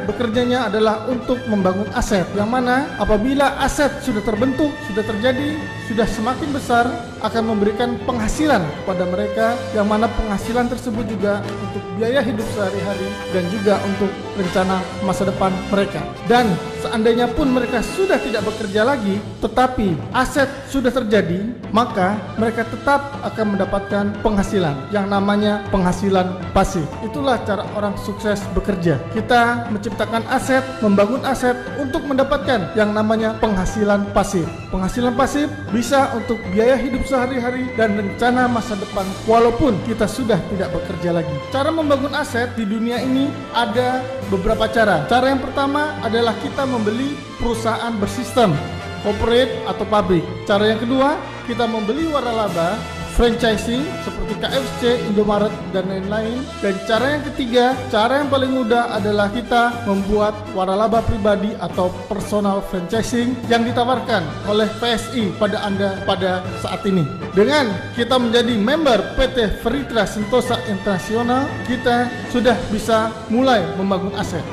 Bekerjanya adalah untuk membangun aset, yang mana apabila aset sudah terbentuk, sudah terjadi, sudah semakin besar, akan memberikan penghasilan kepada mereka, yang mana penghasilan tersebut juga untuk biaya hidup sehari-hari dan juga untuk rencana masa depan mereka. Dan seandainya pun mereka sudah tidak bekerja lagi, tetapi aset sudah terjadi, maka mereka tetap akan mendapatkan penghasilan yang namanya penghasilan pasif. Itulah cara orang sukses bekerja. Kita menciptakan aset, membangun aset untuk mendapatkan yang namanya penghasilan pasif. Penghasilan pasif bisa untuk biaya hidup sehari-hari dan rencana masa depan walaupun kita sudah tidak bekerja lagi. Cara membangun aset di dunia ini ada beberapa cara. Cara yang pertama adalah kita membeli perusahaan bersistem, corporate atau pabrik. Cara yang kedua, kita membeli waralaba, franchising seperti KFC, Indomaret, dan lain-lain. Dan cara yang ketiga, cara yang paling mudah adalah kita membuat waralaba pribadi atau personal franchising yang ditawarkan oleh PSI pada Anda pada saat ini. Dengan kita menjadi member PT Veritra Sentosa Internasional, kita sudah bisa mulai membangun aset.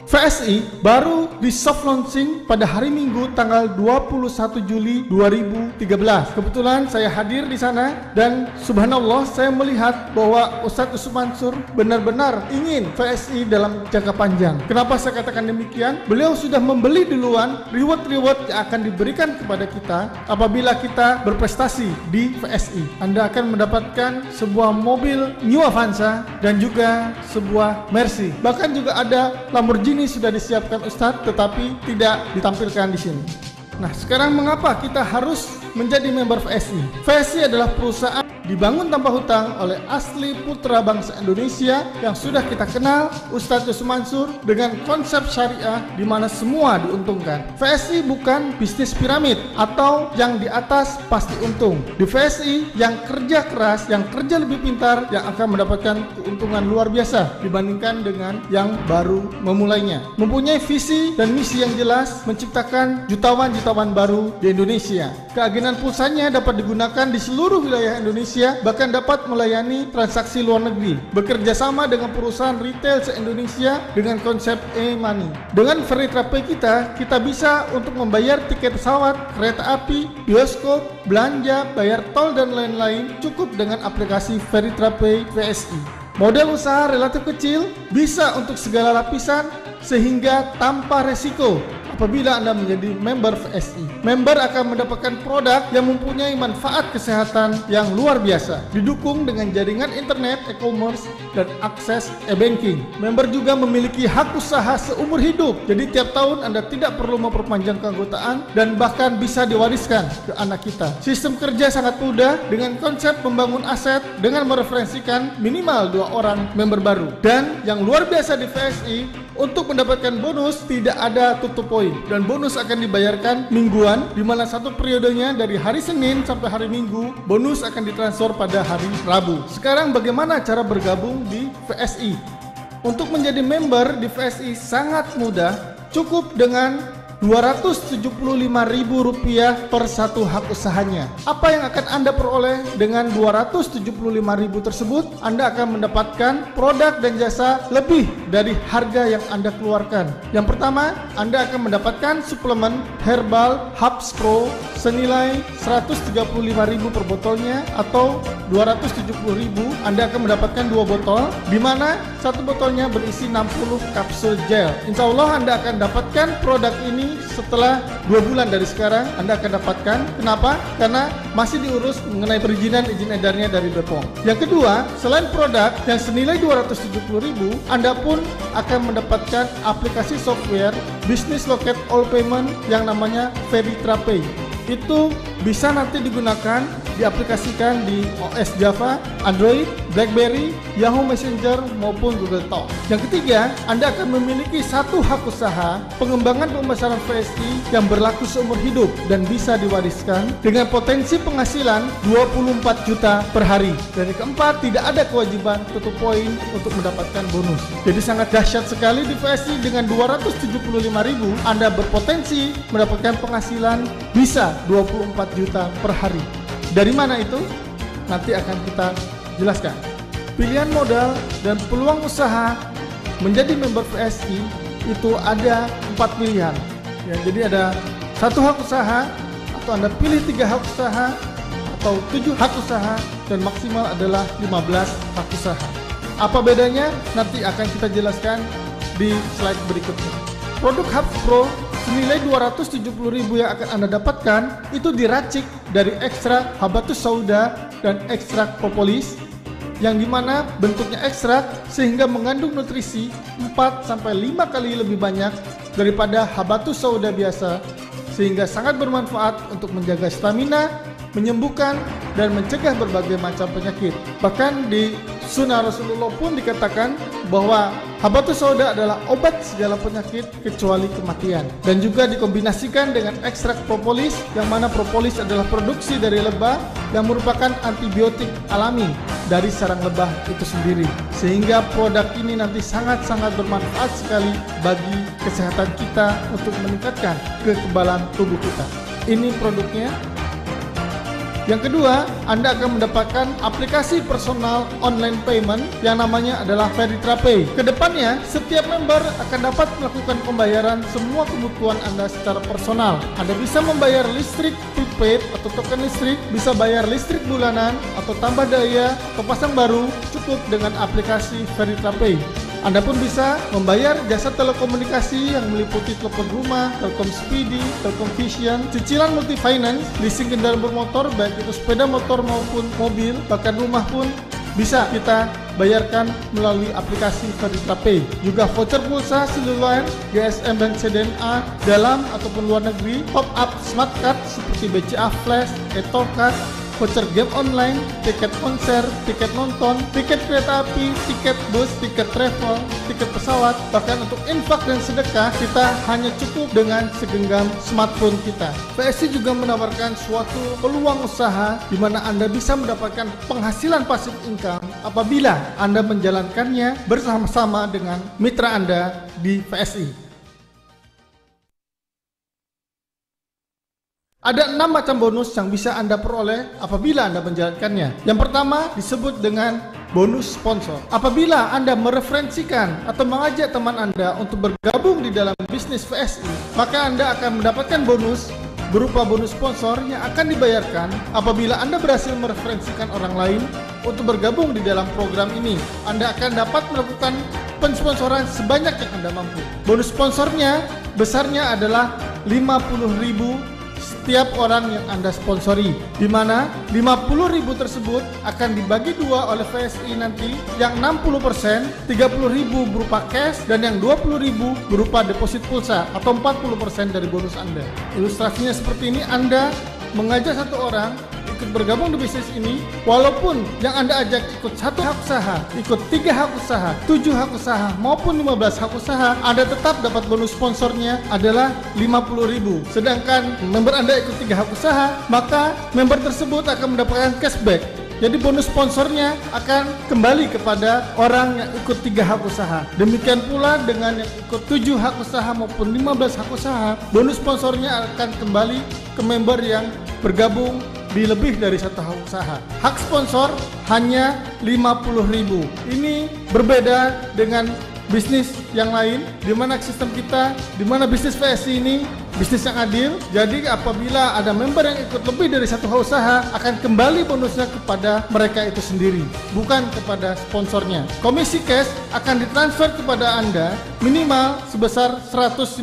VSI baru di soft launching pada hari Minggu tanggal 21 Juli 2013. Kebetulan saya hadir di sana dan subhanallah saya melihat bahwa Ustadz Yusuf Mansur benar-benar ingin VSI dalam jangka panjang. Kenapa saya katakan demikian? Beliau sudah membeli duluan reward-reward yang akan diberikan kepada kita apabila kita berprestasi di VSI. Anda akan mendapatkan sebuah mobil New Avanza dan juga sebuah Mercy. Bahkan juga ada Lamborghini sudah disiapkan Ustadz, tetapi tidak ditampilkan di sini. Nah, sekarang mengapa kita harus menjadi member VSI? VSI adalah perusahaan dibangun tanpa hutang oleh asli putra bangsa Indonesia yang sudah kita kenal, Ustadz Yusuf Mansur, dengan konsep syariah di mana semua diuntungkan. VSI bukan bisnis piramid atau yang di atas pasti untung. Di VSI yang kerja keras, yang kerja lebih pintar, yang akan mendapatkan keuntungan luar biasa dibandingkan dengan yang baru memulainya. Mempunyai visi dan misi yang jelas, menciptakan jutawan-jutawan baru di Indonesia. Keagenan pulsanya dapat digunakan di seluruh wilayah Indonesia, bahkan dapat melayani transaksi luar negeri. Bekerja sama dengan perusahaan retail se-Indonesia dengan konsep e-money. Dengan Veritra Pay kita bisa untuk membayar tiket pesawat, kereta api, bioskop, belanja, bayar tol dan lain-lain cukup dengan aplikasi Veritra Pay VSI. Modal usaha relatif kecil, bisa untuk segala lapisan sehingga tanpa resiko. Apabila Anda menjadi member VSI, member akan mendapatkan produk yang mempunyai manfaat kesehatan yang luar biasa, didukung dengan jaringan internet, e-commerce, dan akses e-banking. Member juga memiliki hak usaha seumur hidup, jadi tiap tahun Anda tidak perlu memperpanjang keanggotaan dan bahkan bisa diwariskan ke anak kita. Sistem kerja sangat mudah dengan konsep membangun aset dengan mereferensikan minimal 2 orang member baru. Dan yang luar biasa di VSI, untuk mendapatkan bonus tidak ada tutup poin, dan bonus akan dibayarkan mingguan, di mana satu periodenya dari hari Senin sampai hari Minggu, bonus akan ditransfer pada hari Rabu. Sekarang bagaimana cara bergabung di VSI? Untuk menjadi member di VSI sangat mudah, cukup dengan Rp275.000 per satu hak usahanya. Apa yang akan Anda peroleh dengan Rp275.000 tersebut? Anda akan mendapatkan produk dan jasa lebih dari harga yang Anda keluarkan. Yang pertama, Anda akan mendapatkan suplemen Herbal Hubs Pro senilai Rp135.000 per botolnya atau Rp270.000. Anda akan mendapatkan 2 botol, di mana satu botolnya berisi 60 kapsul gel. Insya Allah Anda akan dapatkan produk ini setelah 2 bulan dari sekarang. Anda akan dapatkan. Kenapa? Karena masih diurus mengenai perizinan izin edarnya dari BPOM. Yang kedua, selain produk yang senilai Rp270.000, Anda pun akan mendapatkan aplikasi software Business Loket All Payment yang namanya Veritra Pay. Itu bisa nanti digunakan, diaplikasikan di OS Java, Android, BlackBerry, Yahoo Messenger maupun Google Talk. Yang ketiga, Anda akan memiliki satu hak usaha pengembangan pemasaran VSI yang berlaku seumur hidup dan bisa diwariskan dengan potensi penghasilan 24 juta per hari. Dan yang keempat, tidak ada kewajiban tutup poin untuk mendapatkan bonus. Jadi sangat dahsyat sekali di VSI. Dengan Rp275.000 Anda berpotensi mendapatkan penghasilan bisa 24 juta per hari. Dari mana itu? Nanti akan kita jelaskan. Pilihan modal dan peluang usaha menjadi member VSI itu ada 4 pilihan. Ya, jadi ada satu hak usaha atau Anda pilih 3 hak usaha atau 7 hak usaha, dan maksimal adalah 15 hak usaha. Apa bedanya? Nanti akan kita jelaskan di slide berikutnya. Produk Hubs Pro senilai 270.000 yang akan Anda dapatkan itu diracik dari ekstrak habatus sauda dan ekstrak propolis, yang dimana bentuknya ekstrak sehingga mengandung nutrisi 4-5 kali lebih banyak daripada habatus sauda biasa, sehingga sangat bermanfaat untuk menjaga stamina, menyembuhkan, dan mencegah berbagai macam penyakit. Bahkan di Sunnah Rasulullah pun dikatakan bahwa habatus sauda adalah obat segala penyakit kecuali kematian, dan juga dikombinasikan dengan ekstrak propolis, yang mana propolis adalah produksi dari lebah yang merupakan antibiotik alami dari sarang lebah itu sendiri, sehingga produk ini nanti sangat-sangat bermanfaat sekali bagi kesehatan kita untuk meningkatkan kekebalan tubuh kita. Ini produknya. Yang kedua, Anda akan mendapatkan aplikasi personal online payment yang namanya adalah VeritraPay. Kedepannya, setiap member akan dapat melakukan pembayaran semua kebutuhan Anda secara personal. Anda bisa membayar listrik prepaid atau token listrik, bisa bayar listrik bulanan atau tambah daya atau pasang baru cukup dengan aplikasi VeritraPay. Anda pun bisa membayar jasa telekomunikasi yang meliputi telepon rumah, Telkom Speedy, Telkom Vision, cicilan multi finance, leasing kendaraan bermotor baik itu sepeda motor maupun mobil, bahkan rumah pun bisa kita bayarkan melalui aplikasi VeritraPay. Juga voucher pulsa seluler, GSM dan CDMA dalam ataupun luar negeri, top up smart card seperti BCA Flash, ETOCard, voucher game online, tiket konser, tiket nonton, tiket kereta api, tiket bus, tiket travel, tiket pesawat, bahkan untuk infak dan sedekah kita hanya cukup dengan segenggam smartphone kita. PSI juga menawarkan suatu peluang usaha di mana Anda bisa mendapatkan penghasilan pasif income apabila Anda menjalankannya bersama-sama dengan mitra Anda di PSI. Ada 6 macam bonus yang bisa Anda peroleh apabila Anda menjalankannya. Yang pertama disebut dengan bonus sponsor. Apabila Anda mereferensikan atau mengajak teman Anda untuk bergabung di dalam bisnis VSI, maka Anda akan mendapatkan bonus berupa bonus sponsor yang akan dibayarkan apabila Anda berhasil mereferensikan orang lain untuk bergabung di dalam program ini. Anda akan dapat melakukan pensponsoran sebanyak yang Anda mampu. Bonus sponsornya besarnya adalah 50.000 setiap orang yang Anda sponsori, di mana 50.000 tersebut akan dibagi dua oleh VSI nanti, yang 60% 30.000 berupa cash dan yang 20.000 berupa deposit pulsa atau 40% dari bonus Anda. Ilustrasinya seperti ini, Anda mengajak satu orang ikut bergabung di bisnis ini, walaupun yang Anda ajak ikut 1 hak usaha, ikut 3 hak usaha, 7 hak usaha maupun 15 hak usaha, Anda tetap dapat bonus sponsornya adalah 50.000. Sedangkan member Anda ikut 3 hak usaha, maka member tersebut akan mendapatkan cashback. Jadi bonus sponsornya akan kembali kepada orang yang ikut 3 hak usaha. Demikian pula dengan yang ikut 7 hak usaha maupun 15 hak usaha, bonus sponsornya akan kembali ke member yang bergabung di lebih dari 1 hak usaha. Hak sponsor hanya 50.000. Ini berbeda dengan bisnis yang lain, di mana sistem kita, di mana bisnis VSI ini bisnis yang adil. Jadi apabila ada member yang ikut lebih dari 1 hak usaha, akan kembali bonusnya kepada mereka itu sendiri, bukan kepada sponsornya. Komisi cash akan ditransfer kepada Anda minimal sebesar 150.000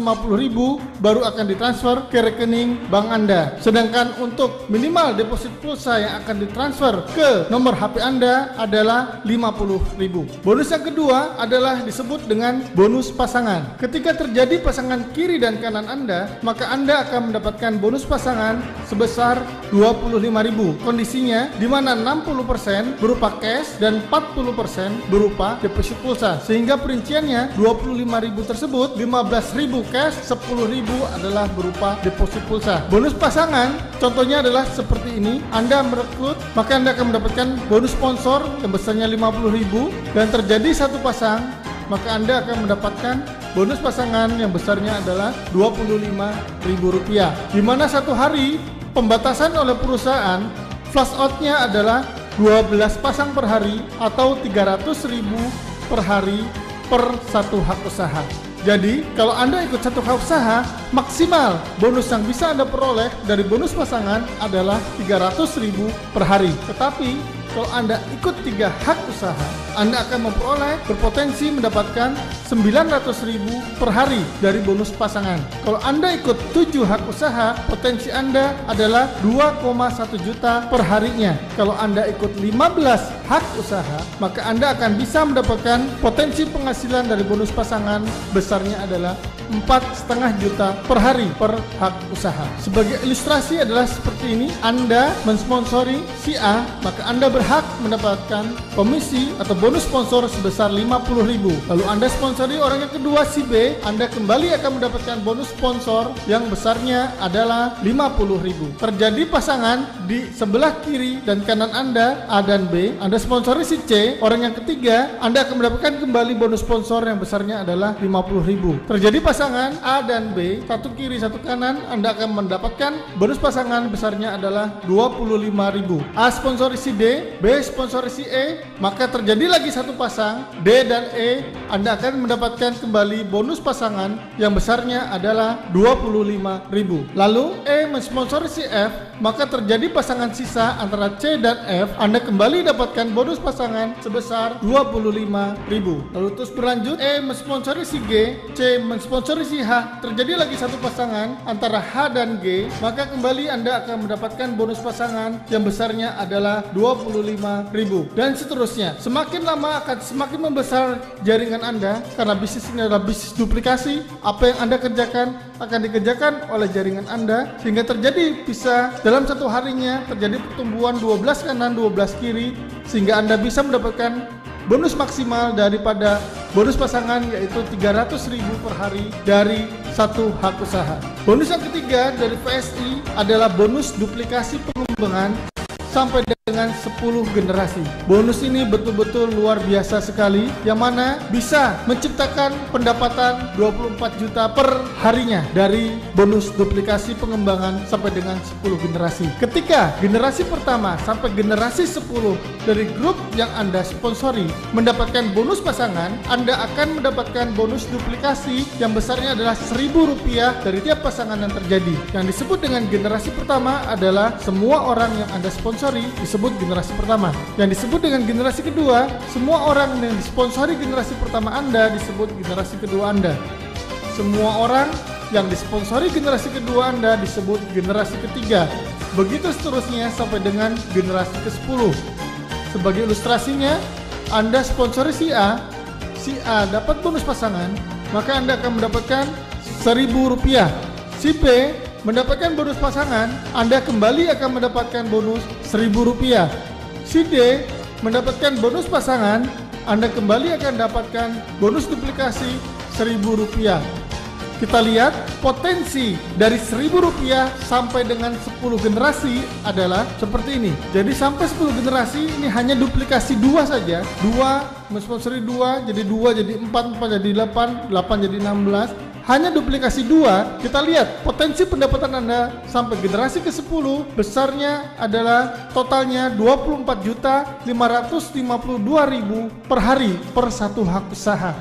baru akan ditransfer ke rekening bank Anda. Sedangkan untuk minimal deposit pulsa yang akan ditransfer ke nomor HP Anda adalah 50.000. Bonus yang kedua adalah disebut dengan bonus pasangan. Ketika terjadi pasangan kiri dan kanan Anda, maka Anda akan mendapatkan bonus pasangan sebesar 25.000. Kondisinya di mana 60% berupa cash dan 40% berupa deposit pulsa. Sehingga perinciannya 25.000 tersebut 15.000 cash, 10.000 adalah berupa deposit pulsa. Bonus pasangan contohnya adalah seperti ini. Anda merekrut, maka Anda akan mendapatkan bonus sponsor yang besarnya 50.000, dan terjadi 1 pasang, maka Anda akan mendapatkan bonus pasangan yang besarnya adalah Rp25.000, di mana 1 hari pembatasan oleh perusahaan flash out-nya adalah 12 pasang per hari atau 300.000 per hari per 1 hak usaha. Jadi, kalau Anda ikut satu hak usaha, maksimal bonus yang bisa Anda peroleh dari bonus pasangan adalah 300.000 per hari. Tetapi, kalau Anda ikut 3 hak usaha, Anda akan berpotensi mendapatkan 900.000 per hari dari bonus pasangan. Kalau Anda ikut 7 hak usaha, potensi Anda adalah 2,1 juta per harinya. Kalau Anda ikut 15 hak usaha, maka Anda akan bisa mendapatkan potensi penghasilan dari bonus pasangan besarnya adalah 4,5 juta per hari per hak usaha. Sebagai ilustrasi adalah seperti ini, Anda mensponsori si A, maka Anda berhak mendapatkan komisi atau bonus sponsor sebesar 50.000. Lalu Anda sponsori orang yang kedua si B, Anda kembali akan mendapatkan bonus sponsor yang besarnya adalah 50.000. Terjadi pasangan di sebelah kiri dan kanan Anda, A dan B. Anda sponsori si C, orang yang ketiga, Anda akan mendapatkan kembali bonus sponsor yang besarnya adalah 50.000. Terjadi pasangan A dan B, satu kiri satu kanan, Anda akan mendapatkan bonus pasangan besarnya adalah 25.000. A sponsori si D, B sponsori si E, maka terjadi lagi satu pasang D dan E, Anda akan mendapatkan kembali bonus pasangan yang besarnya adalah 25.000. Lalu E mensponsori si F, maka terjadi pasangan sisa antara C dan F, Anda kembali dapatkan bonus pasangan sebesar 25.000. Lalu terus berlanjut, E mensponsori si G, C mensponsori si H, terjadi lagi satu pasangan antara H dan G, maka kembali Anda akan mendapatkan bonus pasangan yang besarnya adalah 25.000 dan seterusnya. Semakin lama akan semakin membesar jaringan Anda, karena bisnis ini adalah bisnis duplikasi. Apa yang Anda kerjakan akan dikerjakan oleh jaringan Anda, sehingga terjadi bisa dalam satu harinya terjadi pertumbuhan 12 kanan 12 kiri, sehingga Anda bisa mendapatkan bonus maksimal daripada bonus pasangan, yaitu 300.000 per hari dari satu hak usaha. Bonus yang ketiga dari VSI adalah bonus duplikasi pengembangan sampai dengan 10 generasi. Bonus ini betul-betul luar biasa sekali, yang mana bisa menciptakan pendapatan 24 juta per harinya dari bonus duplikasi pengembangan sampai dengan 10 generasi. Ketika generasi pertama sampai generasi 10 dari grup yang Anda sponsori mendapatkan bonus pasangan, Anda akan mendapatkan bonus duplikasi yang besarnya adalah Rp1.000 dari tiap pasangan yang terjadi. Yang disebut dengan generasi pertama adalah semua orang yang Anda sponsori disebut generasi pertama. Yang disebut dengan generasi kedua, semua orang yang disponsori generasi pertama Anda disebut generasi kedua Anda. Semua orang yang disponsori generasi kedua Anda disebut generasi ketiga. Begitu seterusnya sampai dengan generasi ke-10. Sebagai ilustrasinya, Anda sponsori si A dapat bonus pasangan, maka Anda akan mendapatkan Rp1.000. Si B mendapatkan bonus pasangan, Anda kembali akan mendapatkan bonus Rp1.000. Si D mendapatkan bonus pasangan, Anda kembali akan dapatkan bonus duplikasi Rp1.000. Kita lihat potensi dari Rp1.000 sampai dengan 10 generasi adalah seperti ini. Jadi sampai 10 generasi ini hanya duplikasi 2 saja. 2 mensponsori 2 jadi 2 jadi 4, 4 jadi 8, 8 jadi 16. Hanya duplikasi 2, kita lihat potensi pendapatan Anda sampai generasi ke-10 besarnya adalah totalnya 24.552.000 per hari per satu hak usaha.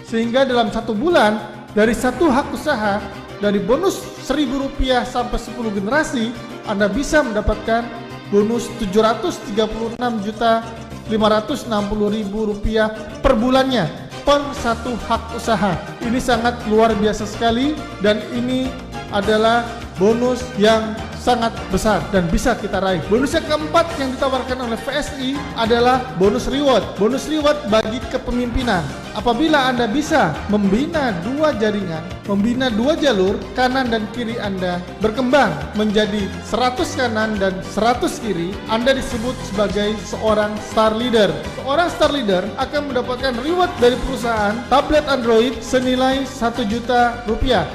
Sehingga dalam satu bulan dari satu hak usaha, dari bonus Rp1.000 sampai 10 generasi, Anda bisa mendapatkan bonus Rp734.560.000 per bulannya per satu hak usaha. Ini sangat luar biasa sekali, dan ini adalah bonus yang sangat besar dan bisa kita raih. Bonus yang keempat yang ditawarkan oleh VSI adalah bonus reward. Bonus reward bagi kepemimpinan. Apabila Anda bisa membina 2 jaringan, membina 2 jalur, kanan dan kiri Anda berkembang menjadi 100 kanan dan 100 kiri, Anda disebut sebagai seorang star leader. Seorang star leader akan mendapatkan reward dari perusahaan tablet Android senilai Rp1.000.000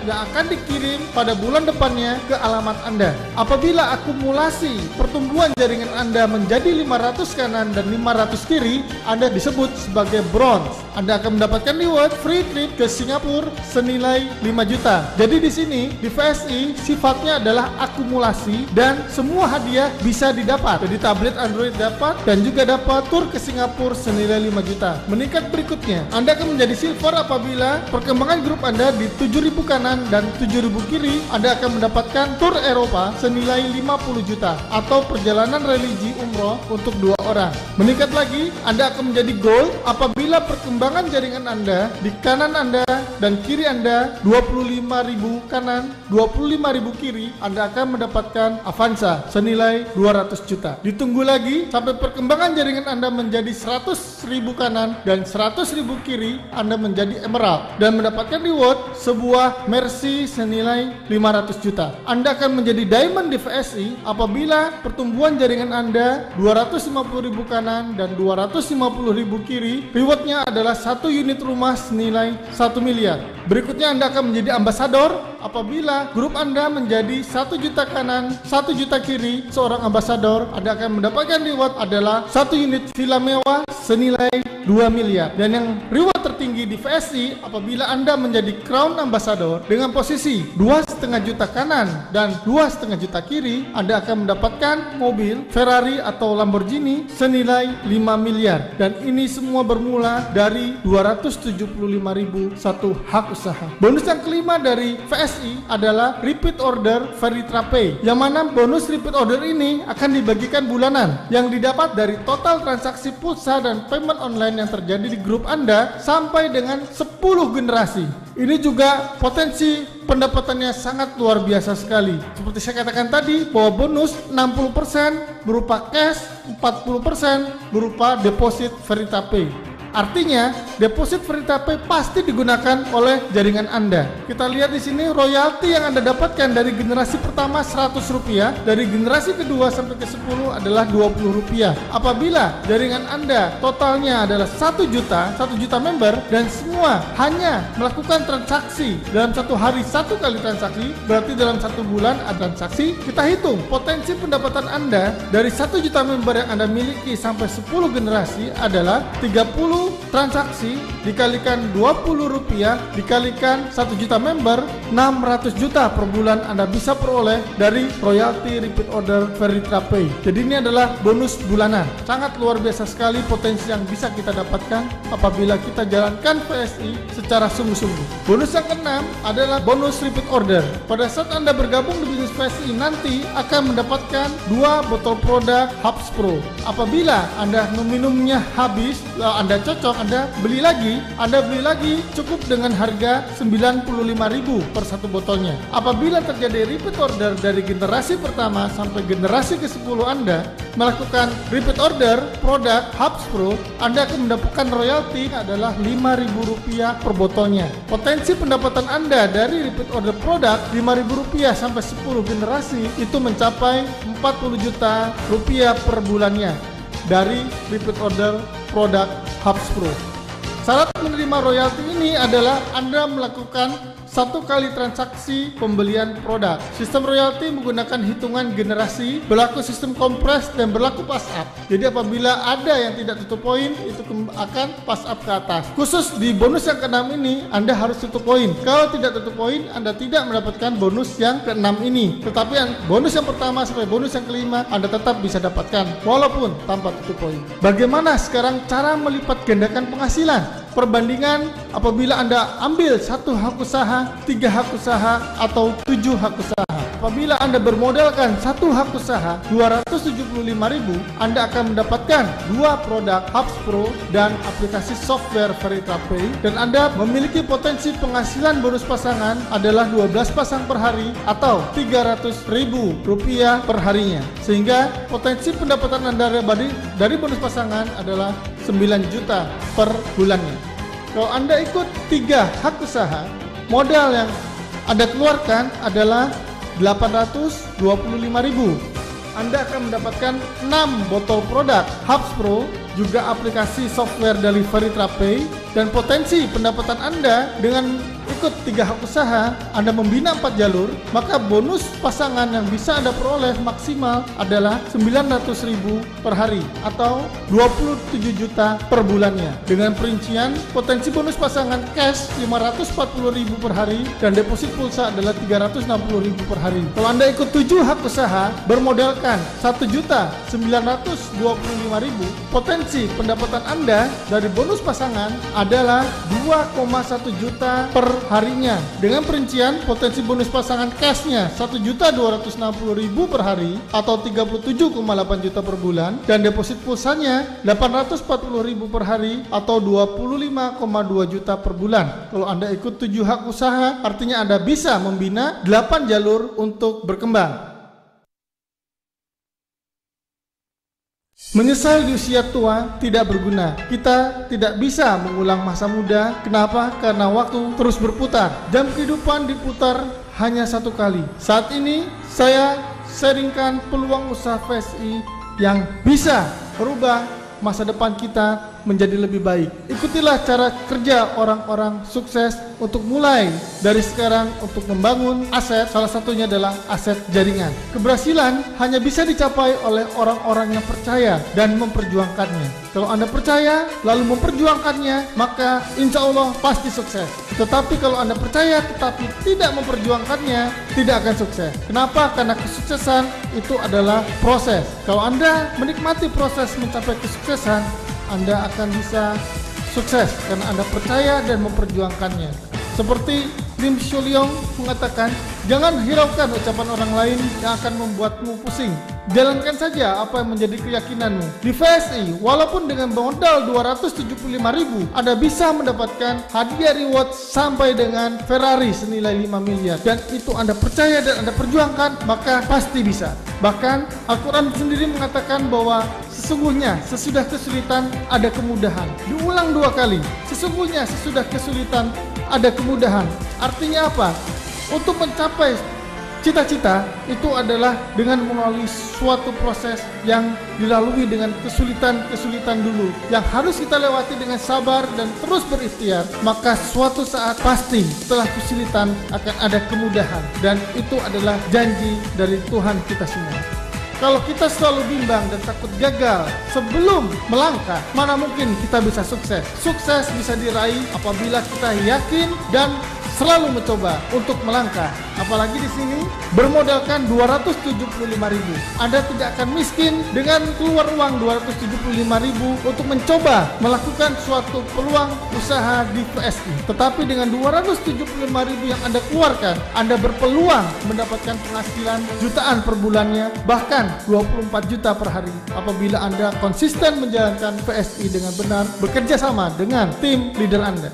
yang akan dikirim pada bulan depannya ke alamat Anda. Apabila akumulasi pertumbuhan jaringan Anda menjadi 500 kanan dan 500 kiri, Anda disebut sebagai bronze. Anda akan akan mendapatkan reward free trip ke Singapura senilai 5 juta. Jadi di sini di VSI sifatnya adalah akumulasi dan semua hadiah bisa didapat. Jadi tablet Android dapat dan juga dapat tur ke Singapura senilai 5 juta. Meningkat berikutnya, Anda akan menjadi silver apabila perkembangan grup Anda di 7.000 kanan dan 7.000 kiri. Anda akan mendapatkan tur Eropa senilai 50 juta atau perjalanan religi umroh untuk 2 orang. Meningkat lagi, Anda akan menjadi gold apabila perkembangan jaringan Anda di kanan Anda dan kiri Anda 25.000 kanan, 25.000 kiri, Anda akan mendapatkan Avanza senilai 200 juta. Ditunggu lagi sampai perkembangan jaringan Anda menjadi 100.000 kanan dan 100.000 kiri, Anda menjadi Emerald dan mendapatkan reward sebuah Mercy senilai 500 juta. Anda akan menjadi Diamond di VSI apabila pertumbuhan jaringan Anda 250.000 kanan dan 250.000 kiri, rewardnya adalah 1 unit rumah senilai 1 miliar. Berikutnya Anda akan menjadi ambasador apabila grup Anda menjadi 1 juta kanan, 1 juta kiri, seorang ambasador. Anda akan mendapatkan reward adalah 1 unit villa mewah senilai 2 miliar. Dan yang reward tertinggi di VSI apabila Anda menjadi Crown Ambassador dengan posisi 2,5 juta kanan dan 2,5 juta kiri, Anda akan mendapatkan mobil Ferrari atau Lamborghini senilai 5 miliar. Dan ini semua bermula dari 275.000 satu hak usaha. Bonus yang kelima dari VSI adalah repeat order Veritra Pay, yang mana bonus repeat order ini akan dibagikan bulanan yang didapat dari total transaksi pulsa dan payment online yang terjadi di grup Anda sampai dengan 10 generasi. Ini juga potensi pendapatannya sangat luar biasa sekali. Seperti saya katakan tadi, bahwa bonus 60% berupa cash, 40% berupa deposit Veritra Pay. Artinya, deposit Veritra Pay pasti digunakan oleh jaringan Anda. Kita lihat di sini royalti yang Anda dapatkan dari generasi pertama Rp100, dari generasi kedua sampai ke 10 adalah Rp20. Apabila jaringan Anda totalnya adalah 1 juta member dan semua hanya melakukan transaksi dalam satu hari 1 kali transaksi, berarti dalam 1 bulan ada transaksi. Kita hitung potensi pendapatan Anda dari 1 juta member yang Anda miliki sampai 10 generasi adalah 30 transaksi dikalikan Rp20 dikalikan 1 juta member, 600 juta per bulan Anda bisa peroleh dari royalti repeat order Veritra Pay. Jadi ini adalah bonus bulanan. Sangat luar biasa sekali potensi yang bisa kita dapatkan apabila kita jalankan VSI secara sungguh-sungguh. Bonus yang keenam adalah bonus repeat order. Pada saat Anda bergabung di bisnis VSI nanti akan mendapatkan 2 botol produk Hubs Pro. Apabila Anda meminumnya habis, Anda cocok, Anda beli lagi cukup dengan harga 95.000 per satu botolnya. Apabila terjadi repeat order dari generasi pertama sampai generasi ke-10 Anda melakukan repeat order produk Hubs Pro, Anda akan mendapatkan royalti adalah Rp5.000 per botolnya. Potensi pendapatan Anda dari repeat order produk Rp5.000 sampai 10 generasi itu mencapai Rp40 juta per bulannya dari repeat order produk Hubs Pro. Syarat menerima royalti ini adalah Anda melakukan 1 kali transaksi pembelian produk. Sistem royalti menggunakan hitungan generasi, berlaku sistem kompres dan berlaku pass up. Jadi apabila ada yang tidak tutup poin, itu akan pass up ke atas. Khusus di bonus yang ke-6 ini, Anda harus tutup poin. Kalau tidak tutup poin, Anda tidak mendapatkan bonus yang ke-6 ini. Tetapi bonus yang pertama sampai bonus yang ke-5 Anda tetap bisa dapatkan walaupun tanpa tutup poin. Bagaimana sekarang cara melipat gandakan penghasilan? Perbandingan apabila Anda ambil 1 hak usaha, 3 hak usaha, atau 7 hak usaha. Apabila Anda bermodalkan 1 hak usaha Rp275.000, Anda akan mendapatkan 2 produk Hubs Pro dan aplikasi software Veritra Pay, dan Anda memiliki potensi penghasilan bonus pasangan adalah 12 pasang per hari atau Rp300.000 per harinya. Sehingga potensi pendapatan Anda dari bonus pasangan adalah 9 juta per bulannya. Kalau Anda ikut 3 hak usaha, modal yang Anda keluarkan adalah Rp825.000. Anda akan mendapatkan 6 botol produk Hubs Pro, juga aplikasi software dari Veritra Pay, dan potensi pendapatan Anda dengan ikut 3 hak usaha, Anda membina 4 jalur, maka bonus pasangan yang bisa Anda peroleh maksimal adalah 900.000 per hari atau 27 juta per bulannya. Dengan perincian, potensi bonus pasangan cash 540.000 per hari dan deposit pulsa adalah 360.000 per hari. Kalau Anda ikut 7 hak usaha bermodalkan 1.925.000, potensi pendapatan Anda dari bonus pasangan adalah 2,1 juta per harinya. Dengan perincian, potensi bonus pasangan cashnya 1.260.000 per hari atau 37,8 juta per bulan dan deposit pulsanya 840.000 per hari atau 25,2 juta per bulan. Kalau Anda ikut 7 hak usaha, artinya Anda bisa membina 8 jalur untuk berkembang. Menyesal di usia tua tidak berguna. Kita tidak bisa mengulang masa muda. Kenapa? Karena waktu terus berputar. Jam kehidupan diputar hanya satu kali. Saat ini saya sharingkan peluang usaha VSI yang bisa merubah masa depan kita menjadi lebih baik. Ikutilah cara kerja orang-orang sukses untuk mulai dari sekarang untuk membangun aset. Salah satunya adalah aset jaringan. Keberhasilan hanya bisa dicapai oleh orang-orang yang percaya dan memperjuangkannya. Kalau Anda percaya lalu memperjuangkannya, maka insya Allah pasti sukses. Tetapi kalau Anda percaya tetapi tidak memperjuangkannya, tidak akan sukses. Kenapa? Karena kesuksesan itu adalah proses. Kalau Anda menikmati proses mencapai kesuksesan, Anda akan bisa sukses karena Anda percaya dan memperjuangkannya. Seperti Lim Shulyong mengatakan, jangan hiraukan ucapan orang lain yang akan membuatmu pusing. Jalankan saja apa yang menjadi keyakinanmu. Di VSI, walaupun dengan modal 275.000, Anda bisa mendapatkan hadiah reward sampai dengan Ferrari senilai 5 miliar. Dan itu Anda percaya dan Anda perjuangkan, maka pasti bisa. Bahkan Al-Quran sendiri mengatakan bahwa sesungguhnya sesudah kesulitan ada kemudahan. Diulang 2 kali. Sesungguhnya sesudah kesulitan ada kemudahan. Artinya apa? Untuk mencapai cita-cita itu adalah dengan melalui suatu proses yang dilalui dengan kesulitan-kesulitan dulu yang harus kita lewati dengan sabar dan terus berikhtiar. Maka suatu saat pasti setelah kesulitan akan ada kemudahan, dan itu adalah janji dari Tuhan kita semua. Kalau kita selalu bimbang dan takut gagal sebelum melangkah, mana mungkin kita bisa sukses. Sukses bisa diraih apabila kita yakin dan selalu mencoba untuk melangkah. Apalagi di sini bermodalkan 275.000. Anda tidak akan miskin dengan keluar uang 275.000 untuk mencoba melakukan suatu peluang usaha di VSI. Tetapi dengan 275.000 yang Anda keluarkan, Anda berpeluang mendapatkan penghasilan jutaan per bulannya, bahkan 24 juta per hari apabila Anda konsisten menjalankan VSI dengan benar, bekerja sama dengan tim leader Anda.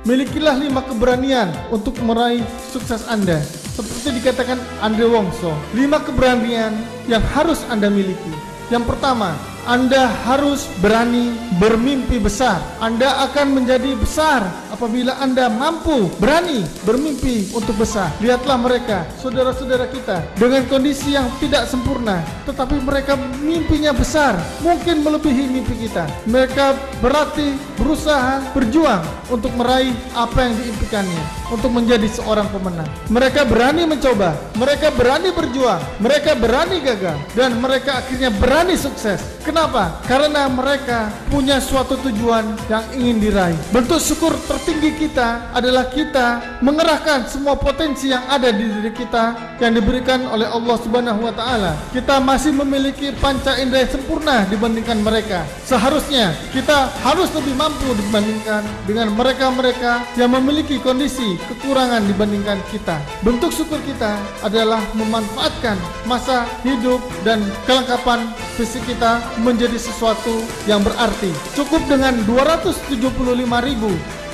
Milikilah 5 keberanian untuk meraih sukses Anda. Seperti dikatakan Andre Wongso, 5 keberanian yang harus Anda miliki. Yang pertama, Anda harus berani bermimpi besar. Anda akan menjadi besar apabila Anda mampu berani bermimpi untuk besar. Lihatlah mereka, saudara-saudara kita, dengan kondisi yang tidak sempurna, tetapi mereka mimpinya besar, mungkin melebihi mimpi kita. Mereka berarti berusaha, berjuang untuk meraih apa yang diimpikannya, untuk menjadi seorang pemenang. Mereka berani mencoba, mereka berani berjuang, mereka berani gagal, dan mereka akhirnya berani sukses. Kenapa? Karena mereka punya suatu tujuan yang ingin diraih. Bentuk syukur tertinggi kita adalah kita mengerahkan semua potensi yang ada di diri kita yang diberikan oleh Allah Subhanahu wa taala. Kita masih memiliki panca indera yang sempurna dibandingkan mereka. Seharusnya kita harus lebih mampu dibandingkan dengan mereka-mereka yang memiliki kondisi kekurangan dibandingkan kita. Bentuk syukur kita adalah memanfaatkan masa hidup dan kelengkapan fisik kita menjadi sesuatu yang berarti. Cukup dengan 275.000.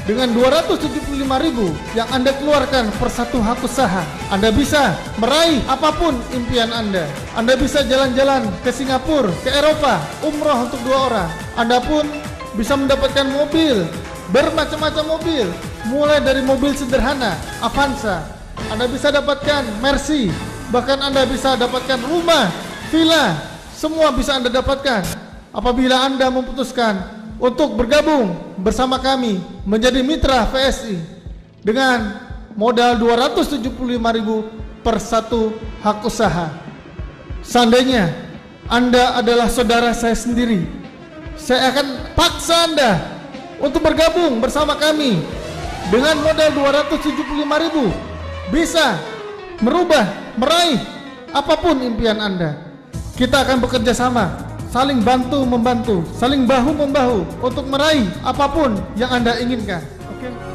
Dengan 275.000 yang Anda keluarkan per satu hak usaha, Anda bisa meraih apapun impian Anda. Anda bisa jalan-jalan ke Singapura, ke Eropa, umroh untuk 2 orang. Anda pun bisa mendapatkan mobil, bermacam-macam mobil, mulai dari mobil sederhana, Avanza. Anda bisa dapatkan Mercy, bahkan Anda bisa dapatkan rumah, villa, semua bisa Anda dapatkan apabila Anda memutuskan untuk bergabung bersama kami menjadi mitra VSI. dengan modal 275.000 per satu hak usaha. Seandainya Anda adalah saudara saya sendiri, saya akan paksa Anda untuk bergabung bersama kami dengan modal 275.000, bisa merubah, meraih apapun impian Anda. Kita akan bekerja sama, saling bantu membantu, saling bahu membahu untuk meraih apapun yang Anda inginkan. Oke?